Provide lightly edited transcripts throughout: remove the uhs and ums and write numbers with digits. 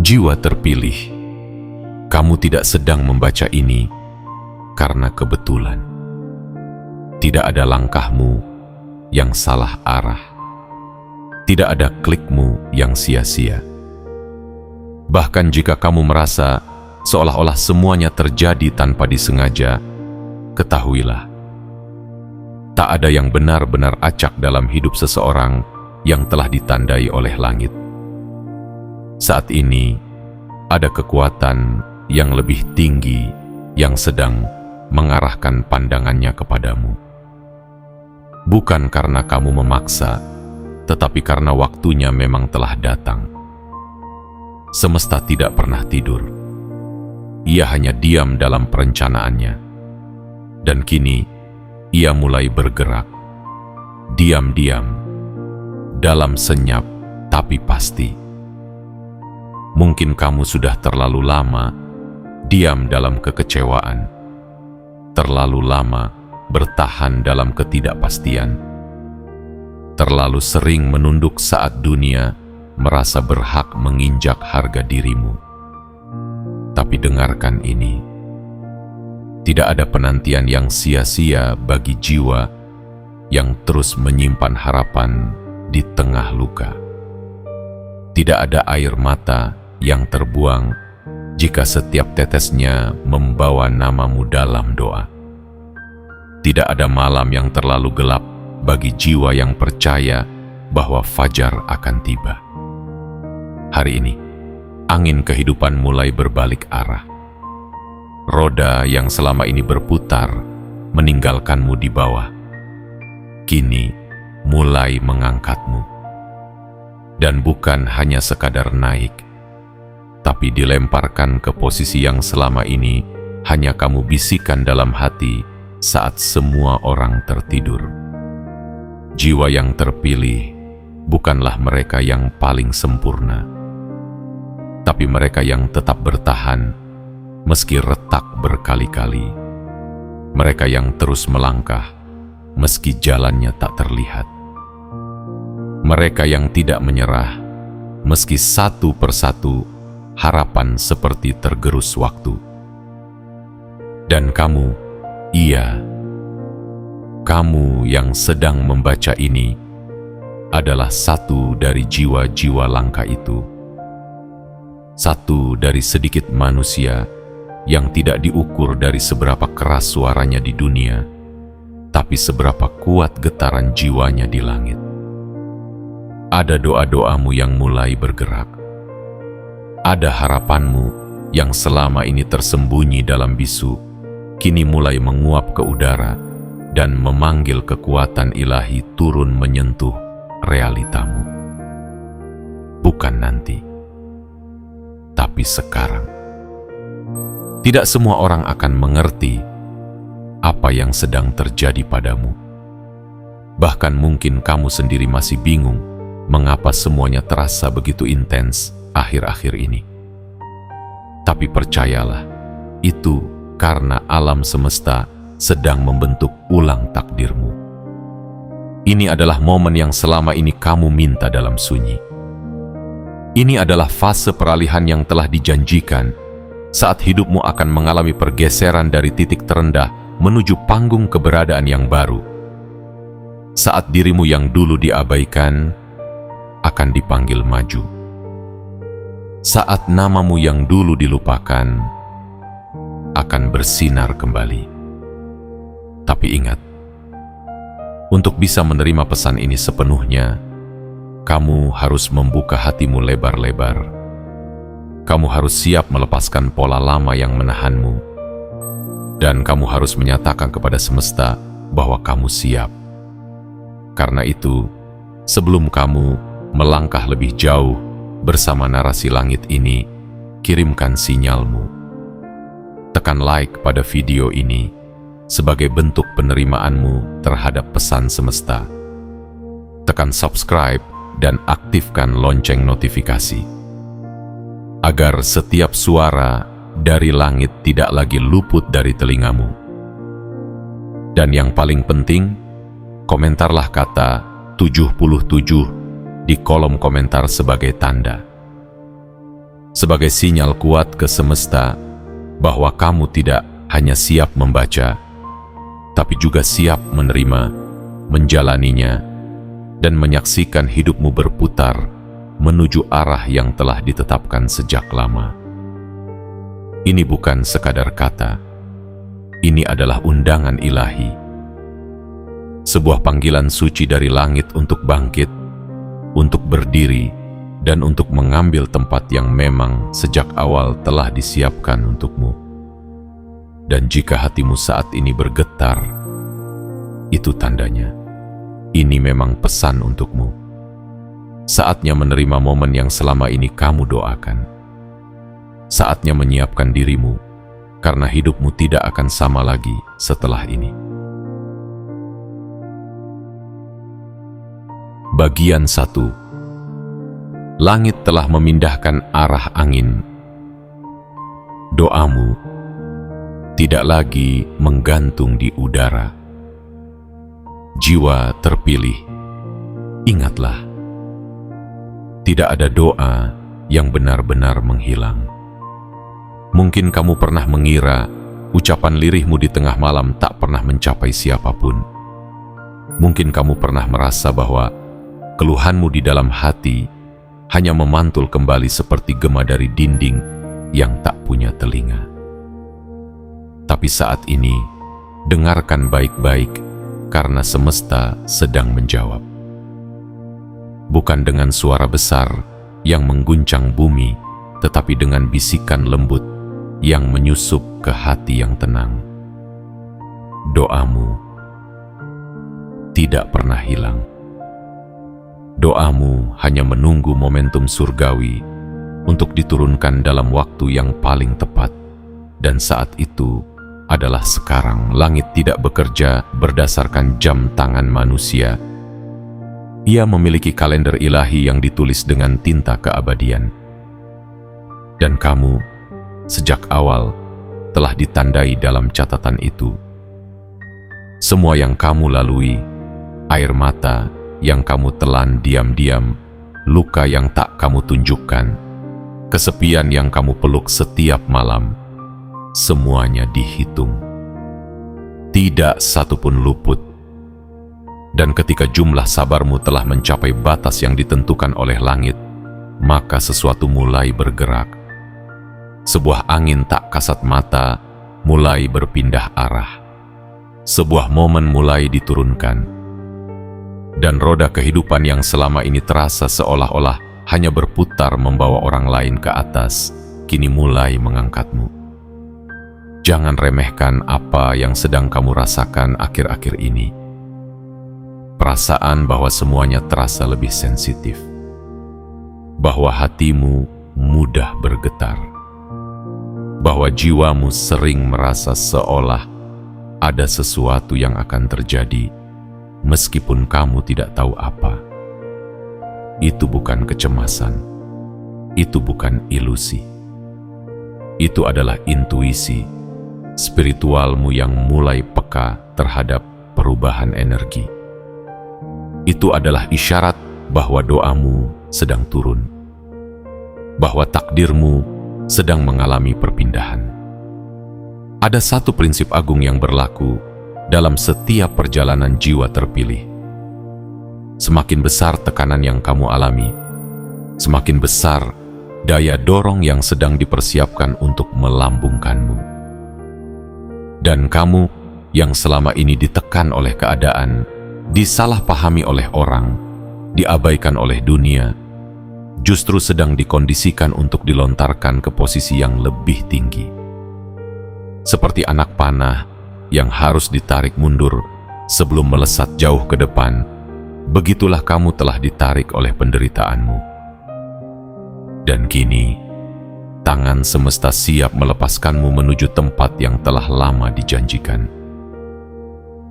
Jiwa terpilih, kamu tidak sedang membaca ini karena kebetulan. Tidak ada langkahmu yang salah arah. Tidak ada klikmu yang sia-sia. Bahkan jika kamu merasa seolah-olah semuanya terjadi tanpa disengaja, ketahuilah, tak ada yang benar-benar acak dalam hidup seseorang yang telah ditandai oleh langit. Saat ini, ada kekuatan yang lebih tinggi yang sedang mengarahkan pandangannya kepadamu. Bukan karena kamu memaksa, tetapi karena waktunya memang telah datang. Semesta tidak pernah tidur. Ia hanya diam dalam perencanaannya. Dan kini, ia mulai bergerak. Diam-diam, dalam senyap, tapi pasti. Mungkin kamu sudah terlalu lama diam dalam kekecewaan, terlalu lama bertahan dalam ketidakpastian, terlalu sering menunduk saat dunia merasa berhak menginjak harga dirimu. Tapi dengarkan ini, tidak ada penantian yang sia-sia bagi jiwa yang terus menyimpan harapan di tengah luka. Tidak ada air mata yang terbuang jika setiap tetesnya membawa namamu dalam doa. Tidak ada malam yang terlalu gelap bagi jiwa yang percaya bahwa fajar akan tiba. Hari ini, angin kehidupan mulai berbalik arah. Roda yang selama ini berputar meninggalkanmu di bawah, kini mulai mengangkatmu. Dan bukan hanya sekadar naik, tapi dilemparkan ke posisi yang selama ini hanya kamu bisikan dalam hati saat semua orang tertidur. Jiwa yang terpilih bukanlah mereka yang paling sempurna, tapi mereka yang tetap bertahan meski retak berkali-kali. Mereka yang terus melangkah meski jalannya tak terlihat. Mereka yang tidak menyerah meski satu persatu harapan seperti tergerus waktu. Dan kamu, iya, kamu yang sedang membaca ini adalah satu dari jiwa-jiwa langka itu. Satu dari sedikit manusia yang tidak diukur dari seberapa keras suaranya di dunia, tapi seberapa kuat getaran jiwanya di langit. Ada doa-doamu yang mulai bergerak. Ada harapanmu yang selama ini tersembunyi dalam bisu, kini mulai menguap ke udara dan memanggil kekuatan ilahi turun menyentuh realitamu. Bukan nanti, tapi sekarang. Tidak semua orang akan mengerti apa yang sedang terjadi padamu. Bahkan mungkin kamu sendiri masih bingung mengapa semuanya terasa begitu intens akhir-akhir ini. Tapi percayalah, itu karena alam semesta sedang membentuk ulang takdirmu. Ini adalah momen yang selama ini kamu minta dalam sunyi. Ini adalah fase peralihan yang telah dijanjikan saat hidupmu akan mengalami pergeseran dari titik terendah menuju panggung keberadaan yang baru. Saat dirimu yang dulu diabaikan akan dipanggil maju. Saat namamu yang dulu dilupakan akan bersinar kembali. Tapi ingat, untuk bisa menerima pesan ini sepenuhnya, kamu harus membuka hatimu lebar-lebar. Kamu harus siap melepaskan pola lama yang menahanmu. Dan kamu harus menyatakan kepada semesta bahwa kamu siap. Karena itu, sebelum kamu melangkah lebih jauh bersama narasi langit ini, kirimkan sinyalmu. Tekan like pada video ini sebagai bentuk penerimaanmu terhadap pesan semesta. Tekan subscribe dan aktifkan lonceng notifikasi, agar setiap suara dari langit tidak lagi luput dari telingamu. Dan yang paling penting, komentarlah kata 77 di kolom komentar sebagai tanda. sebagai sinyal kuat ke semesta bahwa kamu tidak hanya siap membaca, tapi juga siap menerima, menjalaninya, dan menyaksikan hidupmu berputar menuju arah yang telah ditetapkan sejak lama. Ini bukan sekadar kata, ini adalah undangan ilahi. Sebuah panggilan suci dari langit untuk bangkit, untuk berdiri, dan untuk mengambil tempat yang memang sejak awal telah disiapkan untukmu. Dan jika hatimu saat ini bergetar, itu tandanya ini memang pesan untukmu. Saatnya menerima momen yang selama ini kamu doakan. Saatnya menyiapkan dirimu, karena hidupmu tidak akan sama lagi setelah ini. Bagian 1. Langit telah memindahkan arah angin. Doamu tidak lagi menggantung di udara. Jiwa terpilih, ingatlah, tidak ada doa yang benar-benar menghilang. Mungkin kamu pernah mengira ucapan lirihmu di tengah malam tak pernah mencapai siapapun. Mungkin kamu pernah merasa bahwa keluhanmu di dalam hati hanya memantul kembali seperti gema dari dinding yang tak punya telinga. Tapi saat ini, dengarkan baik-baik karena semesta sedang menjawab. Bukan dengan suara besar yang mengguncang bumi, tetapi dengan bisikan lembut yang menyusup ke hati yang tenang. Doamu tidak pernah hilang. Doamu hanya menunggu momentum surgawi untuk diturunkan dalam waktu yang paling tepat. Dan saat itu adalah sekarang. Langit tidak bekerja berdasarkan jam tangan manusia. Ia memiliki kalender ilahi yang ditulis dengan tinta keabadian. Dan kamu, sejak awal, telah ditandai dalam catatan itu. Semua yang kamu lalui, air mata yang kamu telan diam-diam, luka yang tak kamu tunjukkan, kesepian yang kamu peluk setiap malam, semuanya dihitung. Tidak satupun luput. Dan ketika jumlah sabarmu telah mencapai batas yang ditentukan oleh langit, maka sesuatu mulai bergerak. Sebuah angin tak kasat mata mulai berpindah arah. Sebuah momen mulai diturunkan. Dan roda kehidupan yang selama ini terasa seolah-olah hanya berputar membawa orang lain ke atas, kini mulai mengangkatmu. Jangan remehkan apa yang sedang kamu rasakan akhir-akhir ini. Perasaan bahwa semuanya terasa lebih sensitif. Bahwa hatimu mudah bergetar. Bahwa jiwamu sering merasa seolah ada sesuatu yang akan terjadi meskipun kamu tidak tahu apa. Itu bukan kecemasan. Itu bukan ilusi. Itu adalah intuisi spiritualmu yang mulai peka terhadap perubahan energi. Itu adalah isyarat bahwa doamu sedang turun, bahwa takdirmu sedang mengalami perpindahan. Ada satu prinsip agung yang berlaku dalam setiap perjalanan jiwa terpilih. Semakin besar tekanan yang kamu alami, semakin besar daya dorong yang sedang dipersiapkan untuk melambungkanmu. Dan kamu yang selama ini ditekan oleh keadaan, disalahpahami oleh orang, diabaikan oleh dunia, justru sedang dikondisikan untuk dilontarkan ke posisi yang lebih tinggi. Seperti anak panah yang harus ditarik mundur sebelum melesat jauh ke depan, begitulah kamu telah ditarik oleh penderitaanmu. Dan kini, tangan semesta siap melepaskanmu menuju tempat yang telah lama dijanjikan.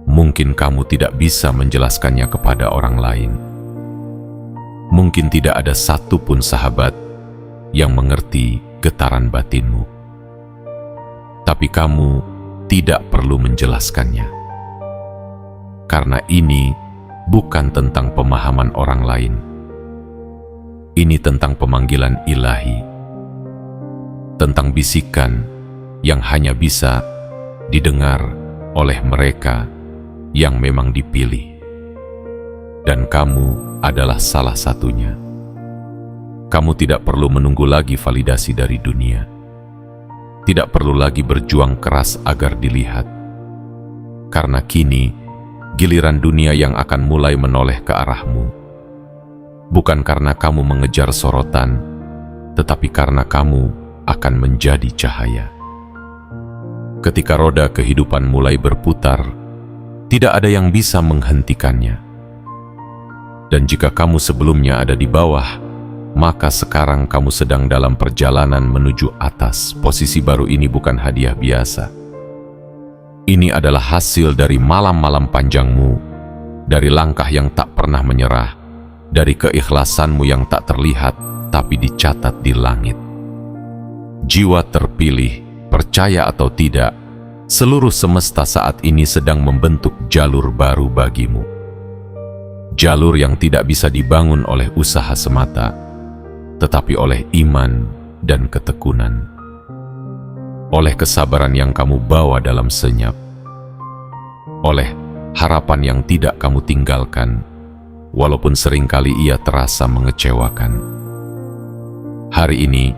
Mungkin kamu tidak bisa menjelaskannya kepada orang lain. Mungkin tidak ada satupun sahabat yang mengerti getaran batinmu. Tapi kamu tidak perlu menjelaskannya. Karena ini bukan tentang pemahaman orang lain. Ini tentang pemanggilan ilahi. tentang bisikan yang hanya bisa didengar oleh mereka yang memang dipilih. Dan kamu adalah salah satunya. Kamu tidak perlu menunggu lagi validasi dari dunia. Tidak perlu lagi berjuang keras agar dilihat. Karena kini, giliran dunia yang akan mulai menoleh ke arahmu. Bukan karena kamu mengejar sorotan, tetapi karena kamu akan menjadi cahaya. Ketika roda kehidupan mulai berputar, tidak ada yang bisa menghentikannya. Dan jika kamu sebelumnya ada di bawah, maka sekarang kamu sedang dalam perjalanan menuju atas. Posisi baru ini bukan hadiah biasa. Ini adalah hasil dari malam-malam panjangmu, dari langkah yang tak pernah menyerah, dari keikhlasanmu yang tak terlihat tapi dicatat di langit. Jiwa terpilih, percaya atau tidak, seluruh semesta saat ini sedang membentuk jalur baru bagimu. Jalur yang tidak bisa dibangun oleh usaha semata, tetapi oleh iman dan ketekunan. Oleh kesabaran yang kamu bawa dalam senyap. Oleh harapan yang tidak kamu tinggalkan, walaupun seringkali ia terasa mengecewakan. Hari ini,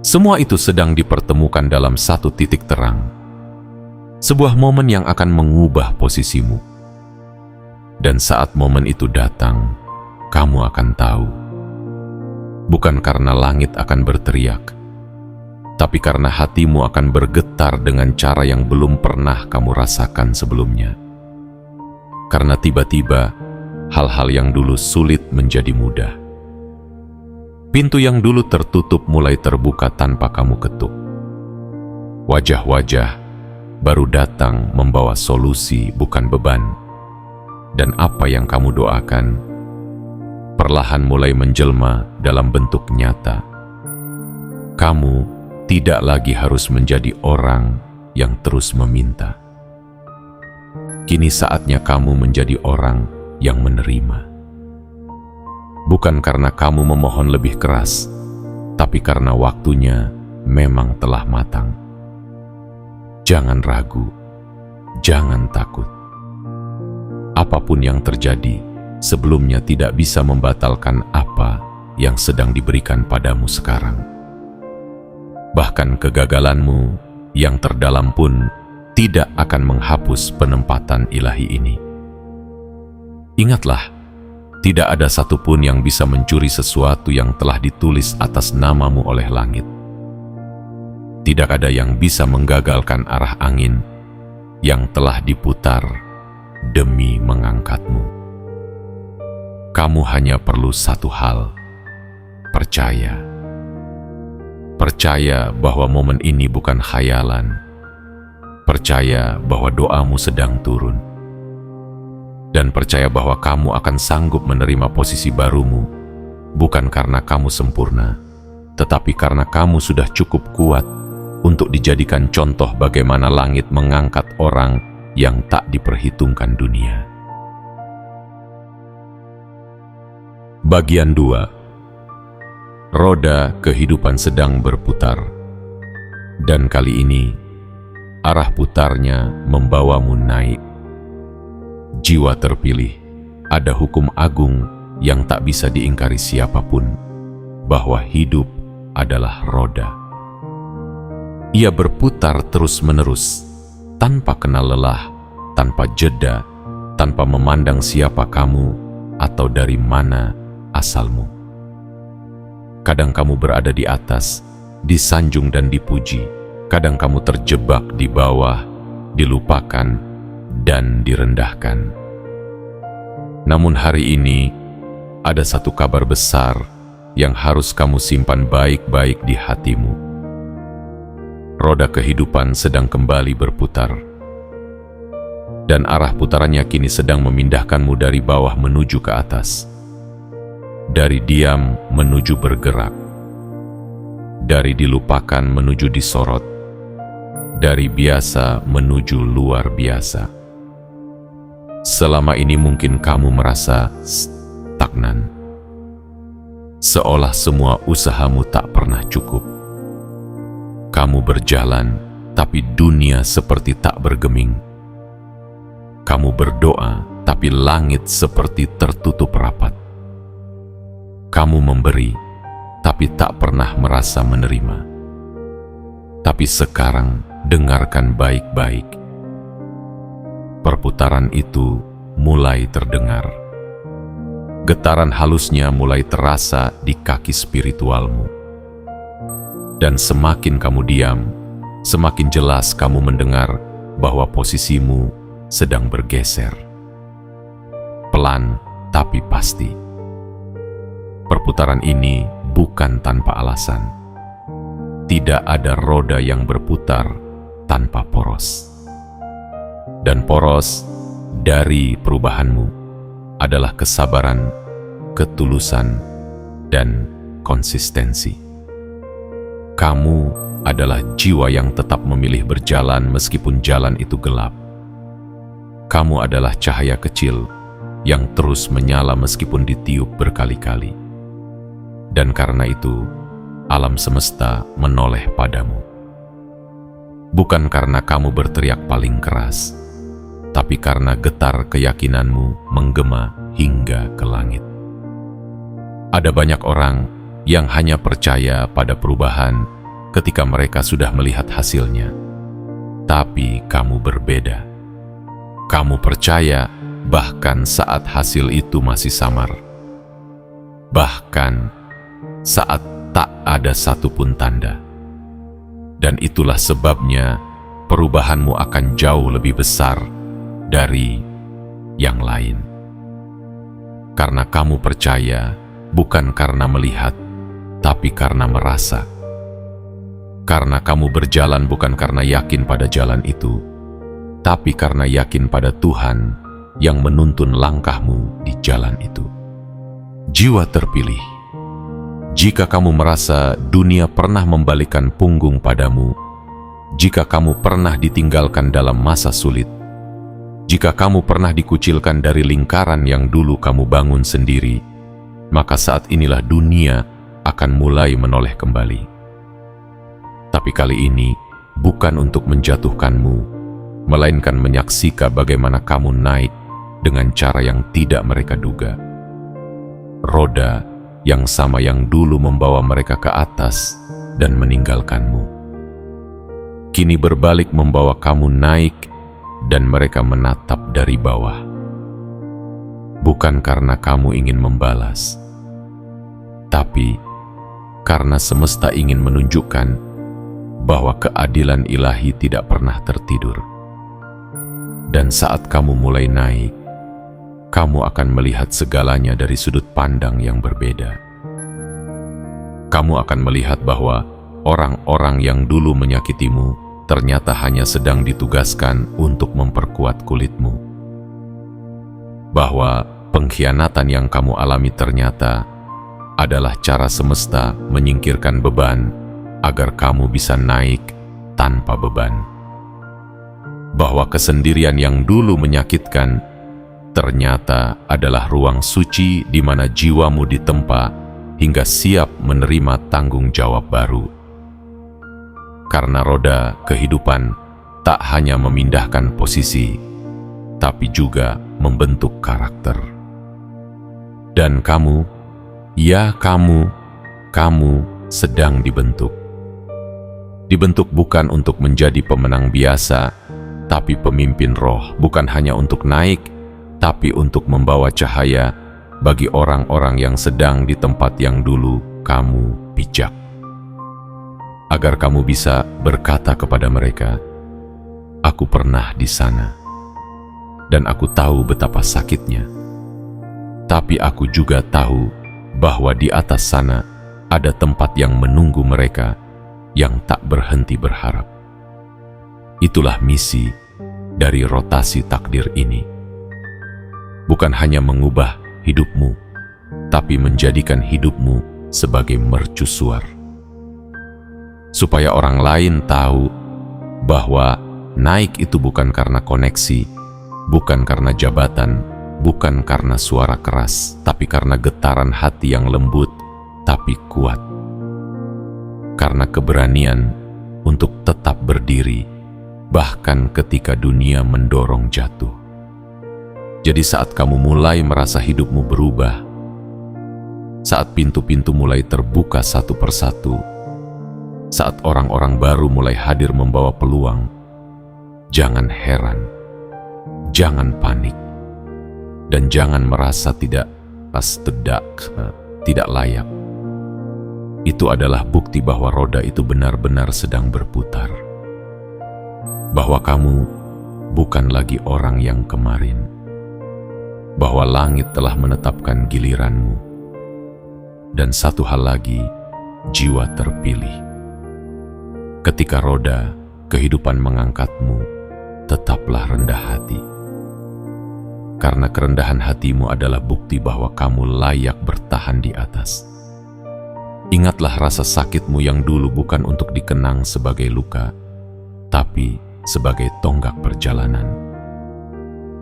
semua itu sedang dipertemukan dalam satu titik terang. Sebuah momen yang akan mengubah posisimu. Dan saat momen itu datang, kamu akan tahu. Bukan karena langit akan berteriak, tapi karena hatimu akan bergetar dengan cara yang belum pernah kamu rasakan sebelumnya. Karena tiba-tiba, hal-hal yang dulu sulit menjadi mudah. Pintu yang dulu tertutup mulai terbuka tanpa kamu ketuk. Wajah-wajah baru datang membawa solusi, bukan beban. Dan apa yang kamu doakan perlahan mulai menjelma dalam bentuk nyata. Kamu tidak lagi harus menjadi orang yang terus meminta. Kini saatnya kamu menjadi orang yang menerima. Bukan karena kamu memohon lebih keras, tapi karena waktunya memang telah matang. Jangan ragu, jangan takut. Apapun yang terjadi, sebelumnya tidak bisa membatalkan apa yang sedang diberikan padamu sekarang. Bahkan kegagalanmu yang terdalam pun tidak akan menghapus penempatan ilahi ini. Ingatlah, tidak ada satupun yang bisa mencuri sesuatu yang telah ditulis atas namamu oleh langit. Tidak ada yang bisa menggagalkan arah angin yang telah diputar demi mengangkatmu. Kamu hanya perlu satu hal, percaya. Percaya bahwa momen ini bukan khayalan. Percaya bahwa doamu sedang turun. Dan percaya bahwa kamu akan sanggup menerima posisi barumu, bukan karena kamu sempurna, tetapi karena kamu sudah cukup kuat untuk dijadikan contoh bagaimana langit mengangkat orang yang tak diperhitungkan dunia. Bagian 2. Roda kehidupan sedang berputar. Dan kali ini, arah putarnya membawamu naik. Jiwa terpilih, ada hukum agung yang tak bisa diingkari siapapun, bahwa hidup adalah roda. Ia berputar terus-menerus, tanpa kenal lelah, tanpa jeda, tanpa memandang siapa kamu atau dari mana asalmu. Kadang kamu berada di atas, disanjung dan dipuji. Kadang kamu terjebak di bawah, dilupakan dan direndahkan. Namun hari ini, ada satu kabar besar yang harus kamu simpan baik-baik di hatimu. Roda kehidupan sedang kembali berputar. Dan arah putarannya kini sedang memindahkanmu dari bawah menuju ke atas. Dari diam menuju bergerak. Dari dilupakan menuju disorot. Dari biasa menuju luar biasa. Selama ini mungkin kamu merasa stagnan. Seolah semua usahamu tak pernah cukup. Kamu berjalan, tapi dunia seperti tak bergeming. Kamu berdoa, tapi langit seperti tertutup rapat. Kamu memberi, tapi tak pernah merasa menerima. Tapi sekarang dengarkan baik-baik. Perputaran itu mulai terdengar. Getaran halusnya mulai terasa di kaki spiritualmu. Dan semakin kamu diam, semakin jelas kamu mendengar bahwa posisimu sedang bergeser. Pelan tapi pasti. Perputaran ini bukan tanpa alasan. Tidak ada roda yang berputar tanpa poros. Dan poros dari perubahanmu adalah kesabaran, ketulusan, dan konsistensi. Kamu adalah jiwa yang tetap memilih berjalan meskipun jalan itu gelap. Kamu adalah cahaya kecil yang terus menyala meskipun ditiup berkali-kali. Dan karena itu, alam semesta menoleh padamu. Bukan karena kamu berteriak paling keras, tapi karena getar keyakinanmu menggema hingga ke langit. Ada banyak orang yang hanya percaya pada perubahan ketika mereka sudah melihat hasilnya. Tapi kamu berbeda. Kamu percaya bahkan saat hasil itu masih samar. Bahkan saat tak ada satupun tanda. Dan itulah sebabnya perubahanmu akan jauh lebih besar dari yang lain. Karena kamu percaya bukan karena melihat, tapi karena merasa. Karena kamu berjalan bukan karena yakin pada jalan itu, tapi karena yakin pada Tuhan yang menuntun langkahmu di jalan itu. Jiwa terpilih. Jika kamu merasa dunia pernah membalikkan punggung padamu, jika kamu pernah ditinggalkan dalam masa sulit, jika kamu pernah dikucilkan dari lingkaran yang dulu kamu bangun sendiri, maka saat inilah dunia akan mulai menoleh kembali. Tapi kali ini bukan untuk menjatuhkanmu, melainkan menyaksikan bagaimana kamu naik dengan cara yang tidak mereka duga. Roda yang sama yang dulu membawa mereka ke atas dan meninggalkanmu, kini berbalik membawa kamu naik dan mereka menatap dari bawah. Bukan karena kamu ingin membalas, tapi karena semesta ingin menunjukkan bahwa keadilan ilahi tidak pernah tertidur. Dan saat kamu mulai naik, kamu akan melihat segalanya dari sudut pandang yang berbeda. Kamu akan melihat bahwa orang-orang yang dulu menyakitimu ternyata hanya sedang ditugaskan untuk memperkuat kulitmu. Bahwa pengkhianatan yang kamu alami ternyata adalah cara semesta menyingkirkan beban agar kamu bisa naik tanpa beban. Bahwa kesendirian yang dulu menyakitkan ternyata adalah ruang suci di mana jiwamu ditempa hingga siap menerima tanggung jawab baru. Karena roda kehidupan tak hanya memindahkan posisi, tapi juga membentuk karakter. Dan kamu, ya kamu sedang dibentuk. Dibentuk bukan untuk menjadi pemenang biasa, tapi pemimpin roh, bukan hanya untuk naik, tapi untuk membawa cahaya bagi orang-orang yang sedang di tempat yang dulu kamu pijak. Agar kamu bisa berkata kepada mereka, "Aku pernah di sana, dan aku tahu betapa sakitnya. Tapi aku juga tahu bahwa di atas sana ada tempat yang menunggu mereka yang tak berhenti berharap." Itulah misi dari rotasi takdir ini. Bukan hanya mengubah hidupmu, tapi menjadikan hidupmu sebagai mercusuar. Supaya orang lain tahu bahwa naik itu bukan karena koneksi, bukan karena jabatan, bukan karena suara keras, tapi karena getaran hati yang lembut tapi kuat. Karena keberanian untuk tetap berdiri, bahkan ketika dunia mendorong jatuh. Jadi saat kamu mulai merasa hidupmu berubah, saat pintu-pintu mulai terbuka satu persatu, saat orang-orang baru mulai hadir membawa peluang, jangan heran, jangan panik, dan jangan merasa tidak layak. Itu adalah bukti bahwa roda itu benar-benar sedang berputar. Bahwa kamu bukan lagi orang yang kemarin. Bahwa langit telah menetapkan giliranmu. Dan satu hal lagi, jiwa terpilih. Ketika roda kehidupan mengangkatmu, tetaplah rendah hati. Karena kerendahan hatimu adalah bukti bahwa kamu layak bertahan di atas. Ingatlah rasa sakitmu yang dulu bukan untuk dikenang sebagai luka, tapi sebagai tonggak perjalanan.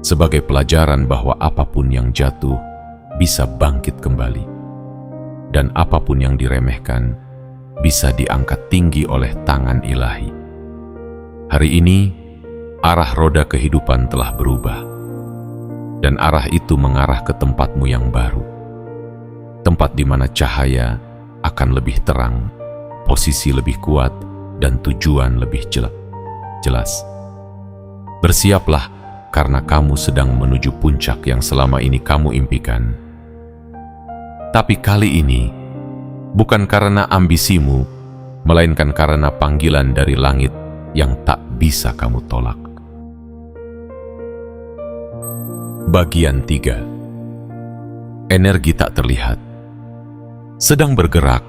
Sebagai pelajaran bahwa apapun yang jatuh bisa bangkit kembali. Dan apapun yang diremehkan bisa diangkat tinggi oleh tangan ilahi. Hari ini, arah roda kehidupan telah berubah. Dan arah itu mengarah ke tempatmu yang baru. Tempat di mana cahaya akan lebih terang, posisi lebih kuat, dan tujuan lebih jelas. Bersiaplah, karena kamu sedang menuju puncak yang selama ini kamu impikan. Tapi kali ini, bukan karena ambisimu, melainkan karena panggilan dari langit yang tak bisa kamu tolak. Bagian 3. Energi tak terlihat. Sedang bergerak,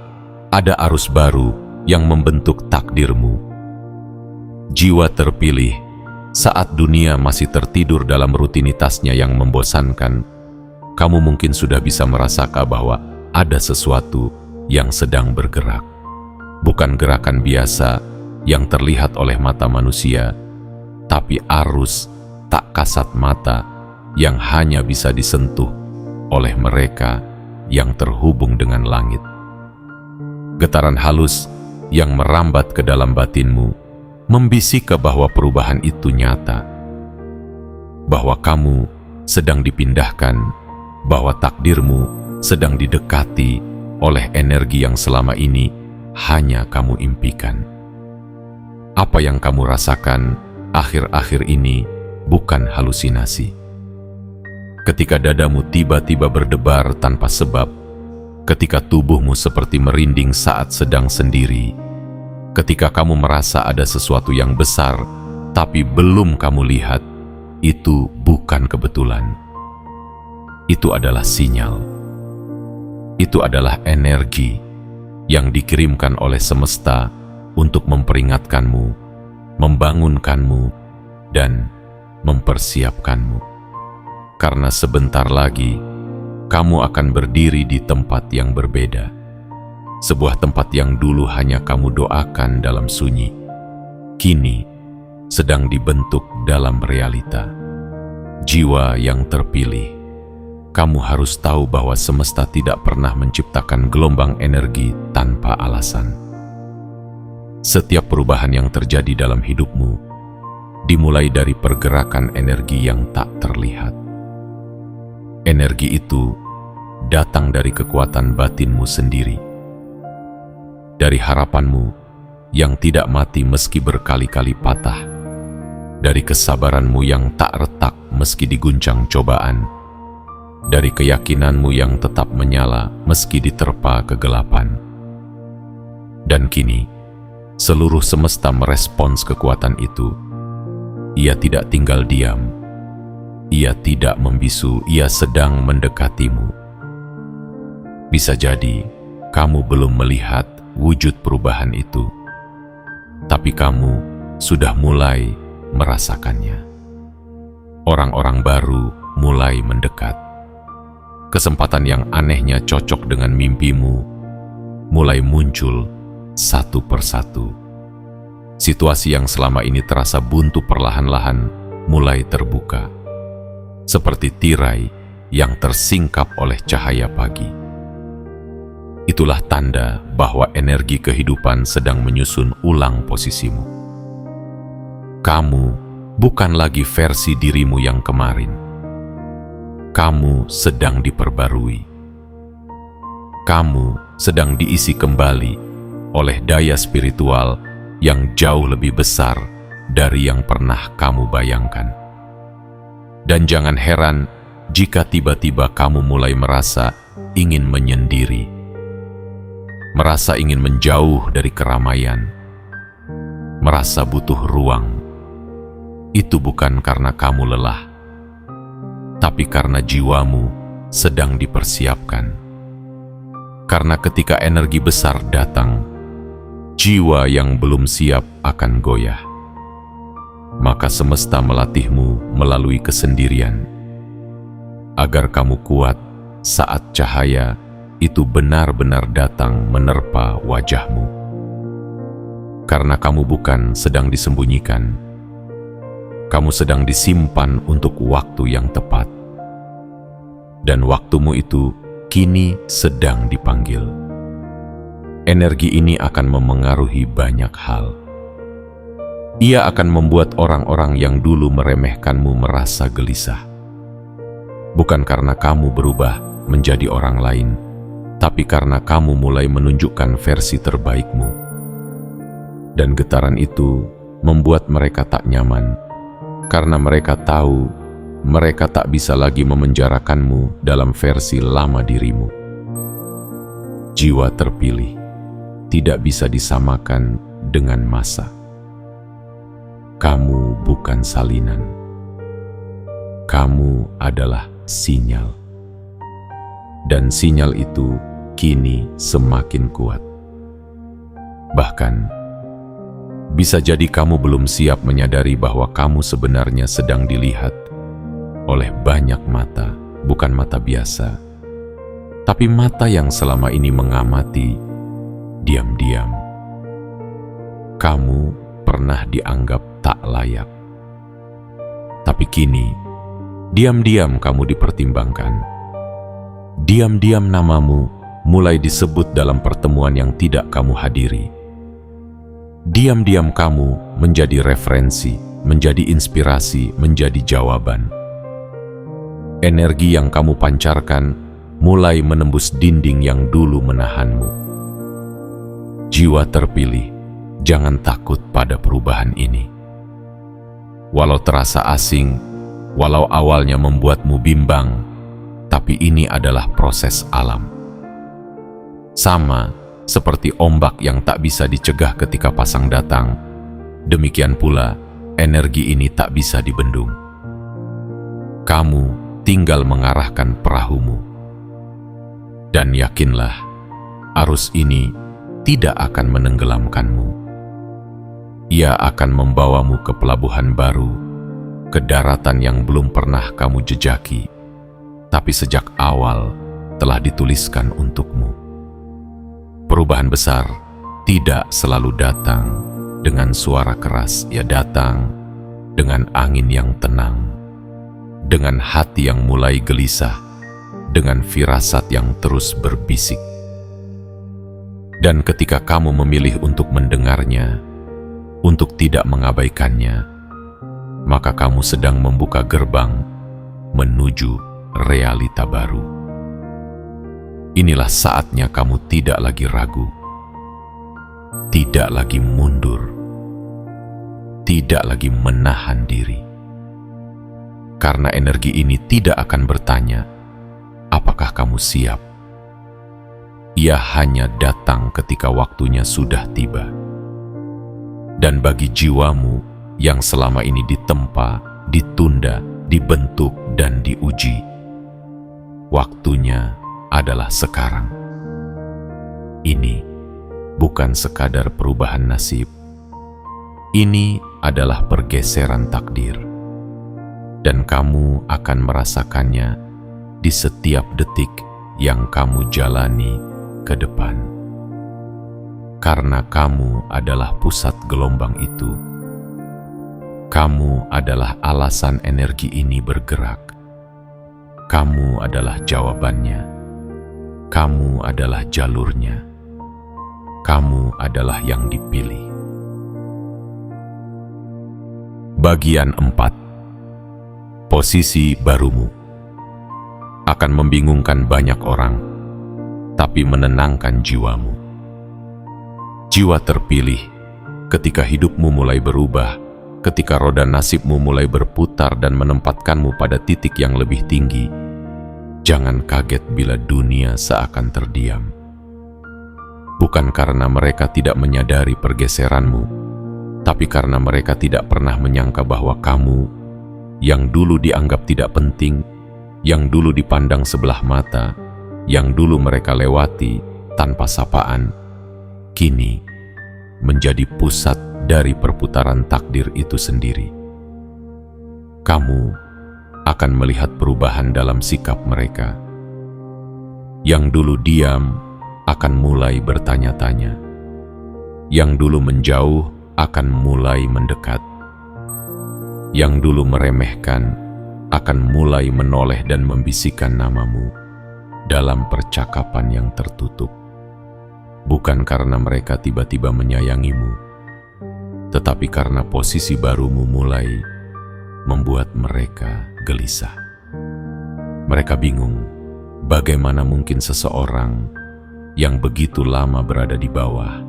ada arus baru yang membentuk takdirmu. Jiwa terpilih, saat dunia masih tertidur dalam rutinitasnya yang membosankan, kamu mungkin sudah bisa merasakan bahwa ada sesuatu yang sedang bergerak. Bukan gerakan biasa yang terlihat oleh mata manusia, tapi arus tak kasat mata yang hanya bisa disentuh oleh mereka yang terhubung dengan langit. Getaran halus yang merambat ke dalam batinmu membisik bahwa perubahan itu nyata, bahwa kamu sedang dipindahkan, bahwa takdirmu sedang didekati oleh energi yang selama ini hanya kamu impikan. Apa yang kamu rasakan akhir-akhir ini bukan halusinasi. Ketika dadamu tiba-tiba berdebar tanpa sebab, ketika tubuhmu seperti merinding saat sedang sendiri, ketika kamu merasa ada sesuatu yang besar tapi belum kamu lihat, itu bukan kebetulan. Itu adalah sinyal. Itu adalah energi yang dikirimkan oleh semesta untuk memperingatkanmu, membangunkanmu, dan mempersiapkanmu. Karena sebentar lagi, kamu akan berdiri di tempat yang berbeda. Sebuah tempat yang dulu hanya kamu doakan dalam sunyi, kini sedang dibentuk dalam realita. Jiwa yang terpilih, kamu harus tahu bahwa semesta tidak pernah menciptakan gelombang energi tanpa alasan. Setiap perubahan yang terjadi dalam hidupmu dimulai dari pergerakan energi yang tak terlihat. Energi itu datang dari kekuatan batinmu sendiri, dari harapanmu yang tidak mati meski berkali-kali patah, dari kesabaranmu yang tak retak meski diguncang cobaan, dari keyakinanmu yang tetap menyala meski diterpa kegelapan. Dan kini, seluruh semesta merespons kekuatan itu. Ia tidak tinggal diam. Ia tidak membisu, ia sedang mendekatimu. Bisa jadi, kamu belum melihat wujud perubahan itu, tapi kamu sudah mulai merasakannya. Orang-orang baru mulai mendekat. Kesempatan yang anehnya cocok dengan mimpimu mulai muncul satu persatu. Situasi yang selama ini terasa buntu perlahan-lahan mulai terbuka, seperti tirai yang tersingkap oleh cahaya pagi. itulah tanda bahwa energi kehidupan sedang menyusun ulang posisimu. Kamu bukan lagi versi dirimu yang kemarin. Kamu sedang diperbarui. Kamu sedang diisi kembali oleh daya spiritual yang jauh lebih besar dari yang pernah kamu bayangkan. Dan jangan heran jika tiba-tiba kamu mulai merasa ingin menyendiri, merasa ingin menjauh dari keramaian, merasa butuh ruang. Itu bukan karena kamu lelah, tapi karena jiwamu sedang dipersiapkan. Karena ketika energi besar datang, jiwa yang belum siap akan goyah. Maka semesta melatihmu melalui kesendirian, agar kamu kuat saat cahaya itu benar-benar datang menerpa wajahmu. Karena kamu bukan sedang disembunyikan, kamu sedang disimpan untuk waktu yang tepat. Dan waktumu itu kini sedang dipanggil. Energi ini akan memengaruhi banyak hal. Ia akan membuat orang-orang yang dulu meremehkanmu merasa gelisah. Bukan karena kamu berubah menjadi orang lain, tapi karena kamu mulai menunjukkan versi terbaikmu. Dan getaran itu membuat mereka tak nyaman, karena mereka tahu mereka tak bisa lagi memenjarakanmu dalam versi lama dirimu. Jiwa terpilih tidak bisa disamakan dengan massa. Kamu bukan salinan. Kamu adalah sinyal. Dan sinyal itu kini semakin kuat. Bahkan, bisa jadi kamu belum siap menyadari bahwa kamu sebenarnya sedang dilihat oleh banyak mata, bukan mata biasa, tapi mata yang selama ini mengamati diam-diam. Kamu pernah dianggap tak layak, tapi kini diam-diam kamu dipertimbangkan. Diam-diam namamu mulai disebut dalam pertemuan yang tidak kamu hadiri. Diam-diam kamu menjadi referensi, menjadi inspirasi, menjadi jawaban. Energi yang kamu pancarkan mulai menembus dinding yang dulu menahanmu. Jiwa terpilih, jangan takut pada perubahan ini. Walau terasa asing, walau awalnya membuatmu bimbang, tapi ini adalah proses alam. Sama seperti ombak yang tak bisa dicegah ketika pasang datang, demikian pula energi ini tak bisa dibendung. Kamu tinggal mengarahkan perahumu. Dan yakinlah, arus ini tidak akan menenggelamkanmu. Ia akan membawamu ke pelabuhan baru, ke daratan yang belum pernah kamu jejaki, tapi sejak awal telah dituliskan untukmu. Perubahan besar tidak selalu datang dengan suara keras, ia datang dengan angin yang tenang, dengan hati yang mulai gelisah, dengan firasat yang terus berbisik. Dan ketika kamu memilih untuk mendengarnya, untuk tidak mengabaikannya, maka kamu sedang membuka gerbang menuju realita baru. Inilah saatnya kamu tidak lagi ragu, tidak lagi mundur, tidak lagi menahan diri. Karena energi ini tidak akan bertanya, apakah kamu siap? Ia hanya datang ketika waktunya sudah tiba. Dan bagi jiwamu yang selama ini ditempa, ditunda, dibentuk, dan diuji, waktunya adalah sekarang. Ini bukan sekadar perubahan nasib. Ini adalah pergeseran takdir. Dan kamu akan merasakannya di setiap detik yang kamu jalani ke depan. Karena kamu adalah pusat gelombang itu. Kamu adalah alasan energi ini bergerak. Kamu adalah jawabannya. Kamu adalah jalurnya. Kamu adalah yang dipilih. Bagian 4. Posisi barumu akan membingungkan banyak orang, tapi menenangkan jiwamu. Jiwa terpilih ketika hidupmu mulai berubah, ketika roda nasibmu mulai berputar dan menempatkanmu pada titik yang lebih tinggi. Jangan kaget bila dunia seakan terdiam. Bukan karena mereka tidak menyadari pergeseranmu, tapi karena mereka tidak pernah menyangka bahwa kamu, yang dulu dianggap tidak penting, yang dulu dipandang sebelah mata, yang dulu mereka lewati tanpa sapaan, kini menjadi pusat dari perputaran takdir itu sendiri. Kamu akan melihat perubahan dalam sikap mereka. Yang dulu diam akan mulai bertanya-tanya. Yang dulu menjauh akan mulai mendekat. Yang dulu meremehkan akan mulai menoleh dan membisikkan namamu dalam percakapan yang tertutup. Bukan karena mereka tiba-tiba menyayangimu, tetapi karena posisi barumu mulai membuat mereka gelisah. Mereka bingung bagaimana mungkin seseorang yang begitu lama berada di bawah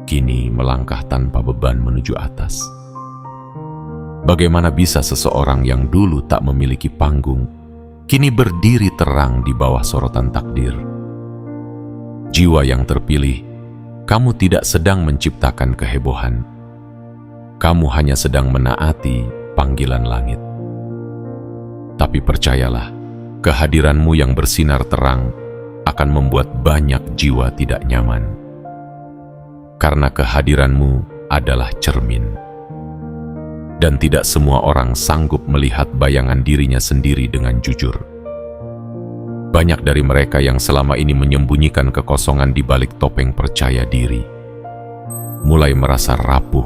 kini melangkah tanpa beban menuju atas. Bagaimana bisa seseorang yang dulu tak memiliki panggung kini berdiri terang di bawah sorotan takdir? Jiwa yang terpilih, kamu tidak sedang menciptakan kehebohan. Kamu hanya sedang menaati panggilan langit. Tapi percayalah, kehadiranmu yang bersinar terang akan membuat banyak jiwa tidak nyaman. Karena kehadiranmu adalah cermin. Dan tidak semua orang sanggup melihat bayangan dirinya sendiri dengan jujur. Banyak dari mereka yang selama ini menyembunyikan kekosongan di balik topeng percaya diri, mulai merasa rapuh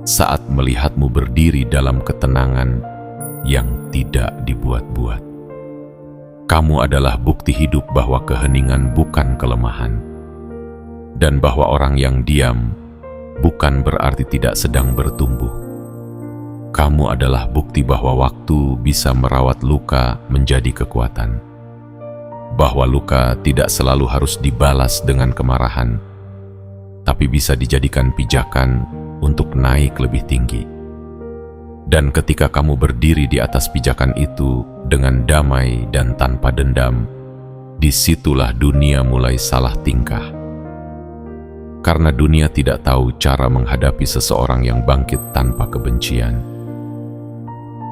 saat melihatmu berdiri dalam ketenangan yang tidak dibuat-buat. Kamu adalah bukti hidup bahwa keheningan bukan kelemahan, dan bahwa orang yang diam bukan berarti tidak sedang bertumbuh. Kamu adalah bukti bahwa waktu bisa merawat luka menjadi kekuatan, bahwa luka tidak selalu harus dibalas dengan kemarahan, tapi bisa dijadikan pijakan untuk naik lebih tinggi. Dan ketika kamu berdiri di atas pijakan itu dengan damai dan tanpa dendam, disitulah dunia mulai salah tingkah. Karena dunia tidak tahu cara menghadapi seseorang yang bangkit tanpa kebencian.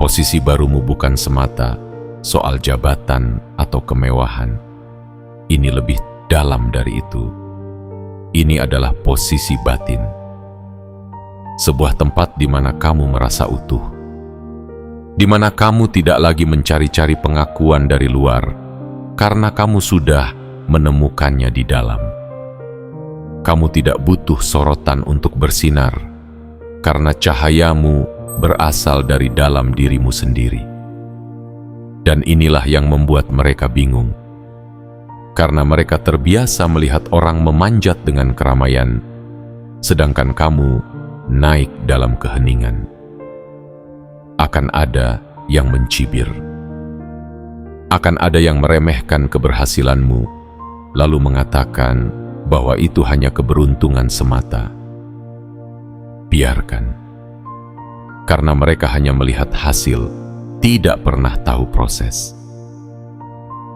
Posisi barumu bukan semata soal jabatan atau kemewahan. Ini lebih dalam dari itu. Ini adalah posisi batin. Sebuah tempat di mana kamu merasa utuh, di mana kamu tidak lagi mencari-cari pengakuan dari luar, karena kamu sudah menemukannya di dalam. Kamu tidak butuh sorotan untuk bersinar, karena cahayamu berasal dari dalam dirimu sendiri. Dan inilah yang membuat mereka bingung, karena mereka terbiasa melihat orang memanjat dengan keramaian, sedangkan kamu naik dalam keheningan. Akan ada yang mencibir. Akan ada yang meremehkan keberhasilanmu, lalu mengatakan bahwa itu hanya keberuntungan semata. Biarkan. Karena mereka hanya melihat hasil, tidak pernah tahu proses.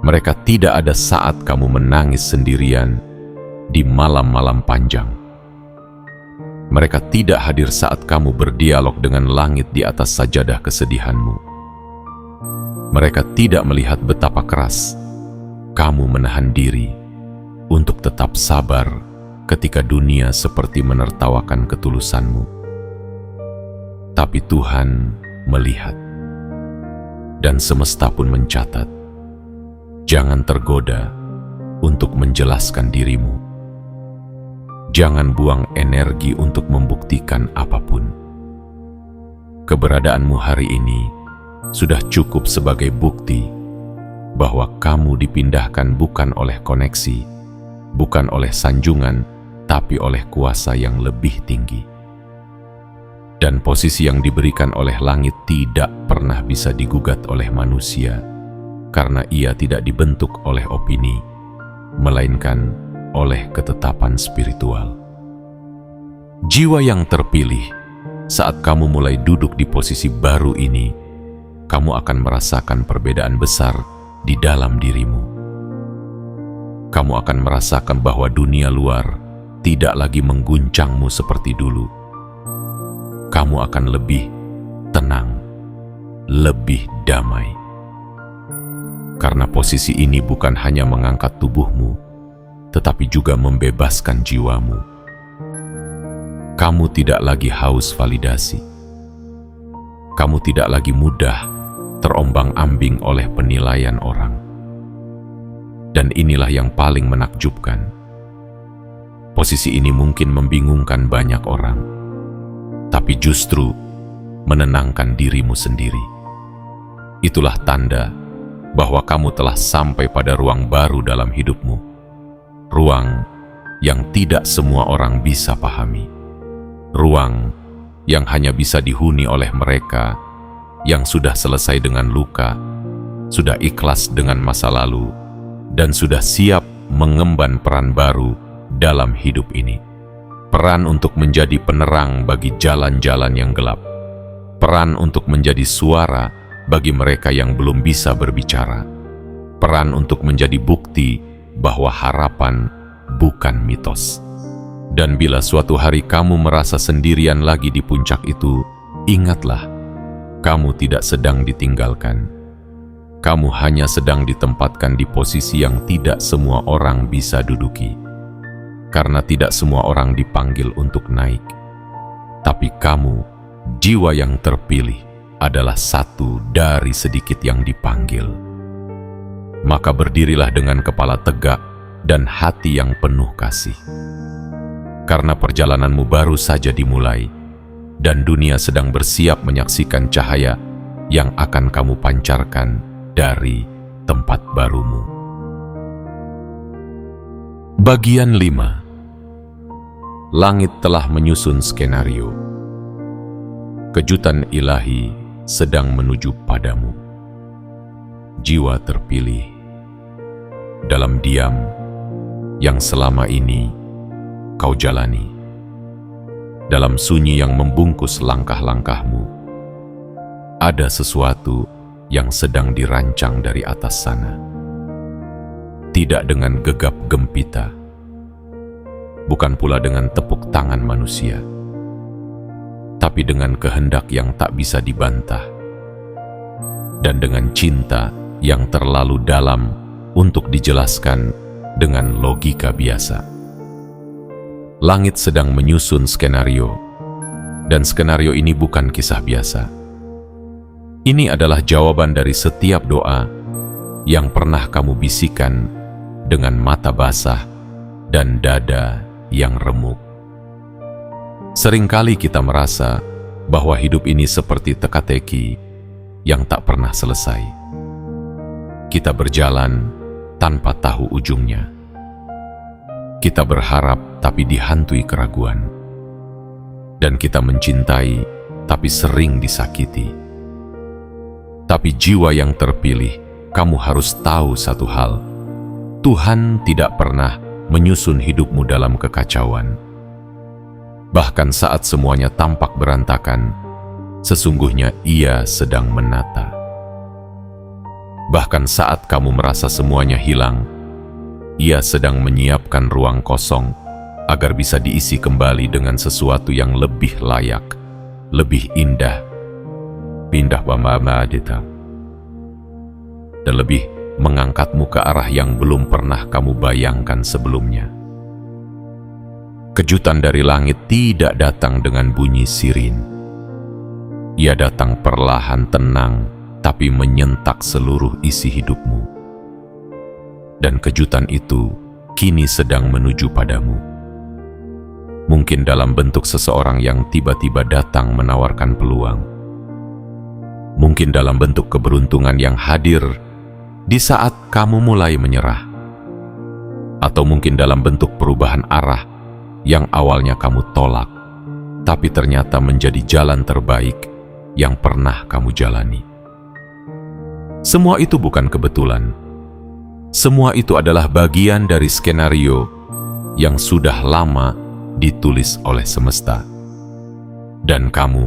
Mereka tidak ada saat kamu menangis sendirian di malam-malam panjang. Mereka tidak hadir saat kamu berdialog dengan langit di atas sajadah kesedihanmu. Mereka tidak melihat betapa keras kamu menahan diri untuk tetap sabar ketika dunia seperti menertawakan ketulusanmu. Tapi Tuhan melihat, dan semesta pun mencatat. Jangan tergoda untuk menjelaskan dirimu. Jangan buang energi untuk membuktikan apapun. Keberadaanmu hari ini sudah cukup sebagai bukti bahwa kamu dipindahkan bukan oleh koneksi, bukan oleh sanjungan, tapi oleh kuasa yang lebih tinggi. Dan posisi yang diberikan oleh langit tidak pernah bisa digugat oleh manusia, karena ia tidak dibentuk oleh opini, melainkan oleh ketetapan spiritual. Jiwa yang terpilih, saat kamu mulai duduk di posisi baru ini, kamu akan merasakan perbedaan besar di dalam dirimu. Kamu akan merasakan bahwa dunia luar tidak lagi mengguncangmu seperti dulu. Kamu akan lebih tenang, lebih damai. Karena posisi ini bukan hanya mengangkat tubuhmu, tetapi juga membebaskan jiwamu. Kamu tidak lagi haus validasi. Kamu tidak lagi mudah terombang-ambing oleh penilaian orang. Dan inilah yang paling menakjubkan. Posisi ini mungkin membingungkan banyak orang, tapi justru menenangkan dirimu sendiri. Itulah tanda bahwa kamu telah sampai pada ruang baru dalam hidupmu. Ruang yang tidak semua orang bisa pahami. Ruang yang hanya bisa dihuni oleh mereka yang sudah selesai dengan luka, sudah ikhlas dengan masa lalu, dan sudah siap mengemban peran baru dalam hidup ini. Peran untuk menjadi penerang bagi jalan-jalan yang gelap. Peran untuk menjadi suara bagi mereka yang belum bisa berbicara. Peran untuk menjadi bukti bahwa harapan bukan mitos. Dan bila suatu hari kamu merasa sendirian lagi di puncak itu, ingatlah, kamu tidak sedang ditinggalkan. Kamu hanya sedang ditempatkan di posisi yang tidak semua orang bisa duduki. Karena tidak semua orang dipanggil untuk naik. Tapi kamu, jiwa yang terpilih, adalah satu dari sedikit yang dipanggil. Maka berdirilah dengan kepala tegak dan hati yang penuh kasih. Karena perjalananmu baru saja dimulai, dan dunia sedang bersiap menyaksikan cahaya yang akan kamu pancarkan dari tempat barumu. Bagian 5. Langit telah menyusun skenario. Kejutan ilahi sedang menuju padamu. Jiwa terpilih dalam diam yang selama ini kau jalani. Dalam sunyi yang membungkus langkah-langkahmu, ada sesuatu yang sedang dirancang dari atas sana. Tidak dengan gegap gempita, bukan pula dengan tepuk tangan manusia, tapi dengan kehendak yang tak bisa dibantah, dan dengan cinta yang terlalu dalam untuk dijelaskan dengan logika biasa. Langit sedang menyusun skenario, dan skenario ini bukan kisah biasa. Ini adalah jawaban dari setiap doa yang pernah kamu bisikan dengan mata basah dan dada yang remuk. Seringkali kita merasa bahwa hidup ini seperti teka-teki yang tak pernah selesai. Kita berjalan tanpa tahu ujungnya. Kita berharap tapi dihantui keraguan. Dan kita mencintai tapi sering disakiti. Tapi jiwa yang terpilih, kamu harus tahu satu hal. Tuhan tidak pernah menyusun hidupmu dalam kekacauan. Bahkan saat semuanya tampak berantakan, sesungguhnya Ia sedang menata. Bahkan saat kamu merasa semuanya hilang, Ia sedang menyiapkan ruang kosong agar bisa diisi kembali dengan sesuatu yang lebih layak, lebih indah, pindah bama-madita, dan lebih mengangkatmu ke arah yang belum pernah kamu bayangkan sebelumnya. Kejutan dari langit tidak datang dengan bunyi sirin. Ia datang perlahan tenang, tapi menyentak seluruh isi hidupmu. Dan kejutan itu kini sedang menuju padamu. Mungkin dalam bentuk seseorang yang tiba-tiba datang menawarkan peluang. Mungkin dalam bentuk keberuntungan yang hadir di saat kamu mulai menyerah, atau mungkin dalam bentuk perubahan arah yang awalnya kamu tolak, tapi ternyata menjadi jalan terbaik yang pernah kamu jalani. Semua itu bukan kebetulan. Semua itu adalah bagian dari skenario yang sudah lama ditulis oleh semesta. Dan kamu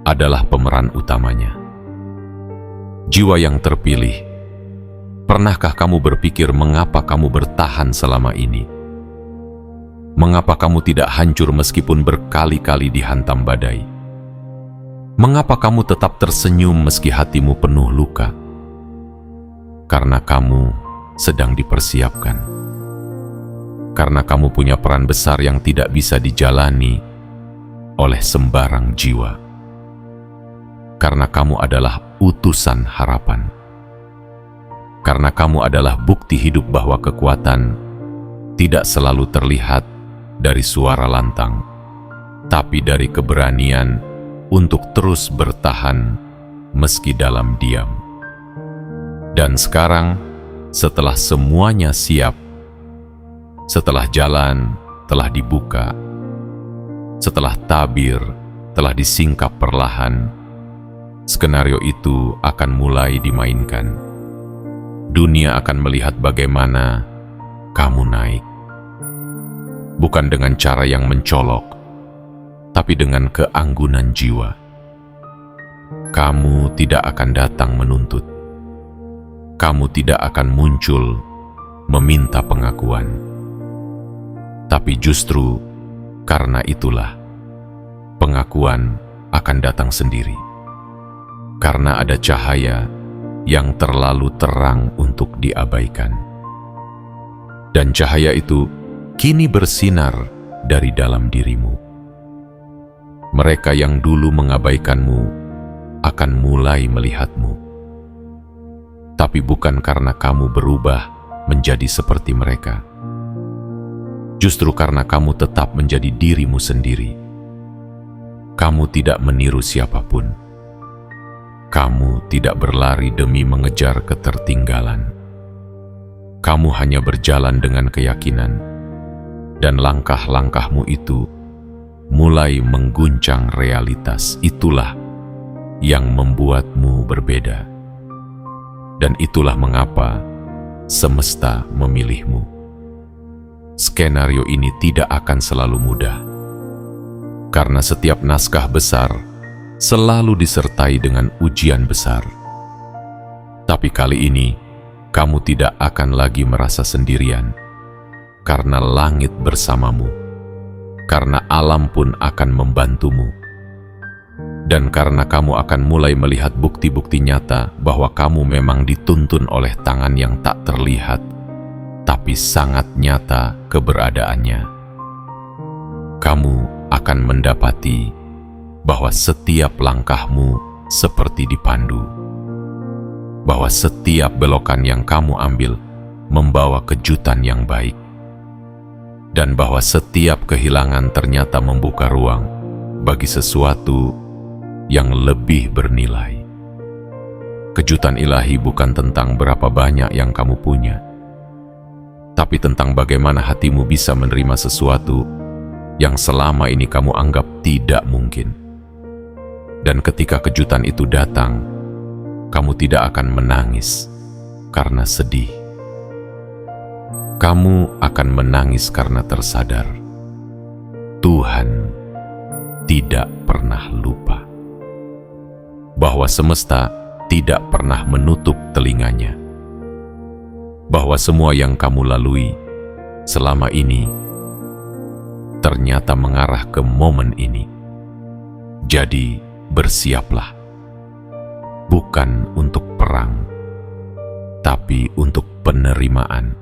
adalah pemeran utamanya. Jiwa yang terpilih, pernahkah kamu berpikir mengapa kamu bertahan selama ini? Mengapa kamu tidak hancur meskipun berkali-kali dihantam badai? Mengapa kamu tetap tersenyum meski hatimu penuh luka? Karena kamu sedang dipersiapkan. Karena kamu punya peran besar yang tidak bisa dijalani oleh sembarang jiwa. Karena kamu adalah utusan harapan. Karena kamu adalah bukti hidup bahwa kekuatan tidak selalu terlihat dari suara lantang, tapi dari keberanian untuk terus bertahan meski dalam diam. Dan sekarang, setelah semuanya siap, setelah jalan telah dibuka, setelah tabir telah disingkap perlahan, skenario itu akan mulai dimainkan. Dunia akan melihat bagaimana kamu naik. Bukan dengan cara yang mencolok, tapi dengan keanggunan jiwa. Kamu tidak akan datang menuntut. Kamu tidak akan muncul meminta pengakuan. Tapi justru karena itulah pengakuan akan datang sendiri. Karena ada cahaya yang terlalu terang untuk diabaikan. Dan cahaya itu kini bersinar dari dalam dirimu. Mereka yang dulu mengabaikanmu akan mulai melihatmu. Tapi bukan karena kamu berubah menjadi seperti mereka. Justru karena kamu tetap menjadi dirimu sendiri. Kamu tidak meniru siapapun. Kamu tidak berlari demi mengejar ketertinggalan. Kamu hanya berjalan dengan keyakinan, dan langkah-langkahmu itu mulai mengguncang realitas. Itulah yang membuatmu berbeda. Dan itulah mengapa semesta memilihmu. Skenario ini tidak akan selalu mudah. Karena setiap naskah besar selalu disertai dengan ujian besar. Tapi kali ini, kamu tidak akan lagi merasa sendirian. Karena langit bersamamu. Karena alam pun akan membantumu. Dan karena kamu akan mulai melihat bukti-bukti nyata bahwa kamu memang dituntun oleh tangan yang tak terlihat, tapi sangat nyata keberadaannya. Kamu akan mendapati bahwa setiap langkahmu seperti dipandu, bahwa setiap belokan yang kamu ambil membawa kejutan yang baik, dan bahwa setiap kehilangan ternyata membuka ruang bagi sesuatu yang lebih bernilai. Kejutan ilahi bukan tentang berapa banyak yang kamu punya, tapi tentang bagaimana hatimu bisa menerima sesuatu yang selama ini kamu anggap tidak mungkin. Dan ketika kejutan itu datang, kamu tidak akan menangis karena sedih. Kamu akan menangis karena tersadar Tuhan tidak pernah lupa. Bahwa semesta tidak pernah menutup telinganya. Bahwa semua yang kamu lalui selama ini ternyata mengarah ke momen ini. Jadi bersiaplah. Bukan untuk perang, tapi untuk penerimaan.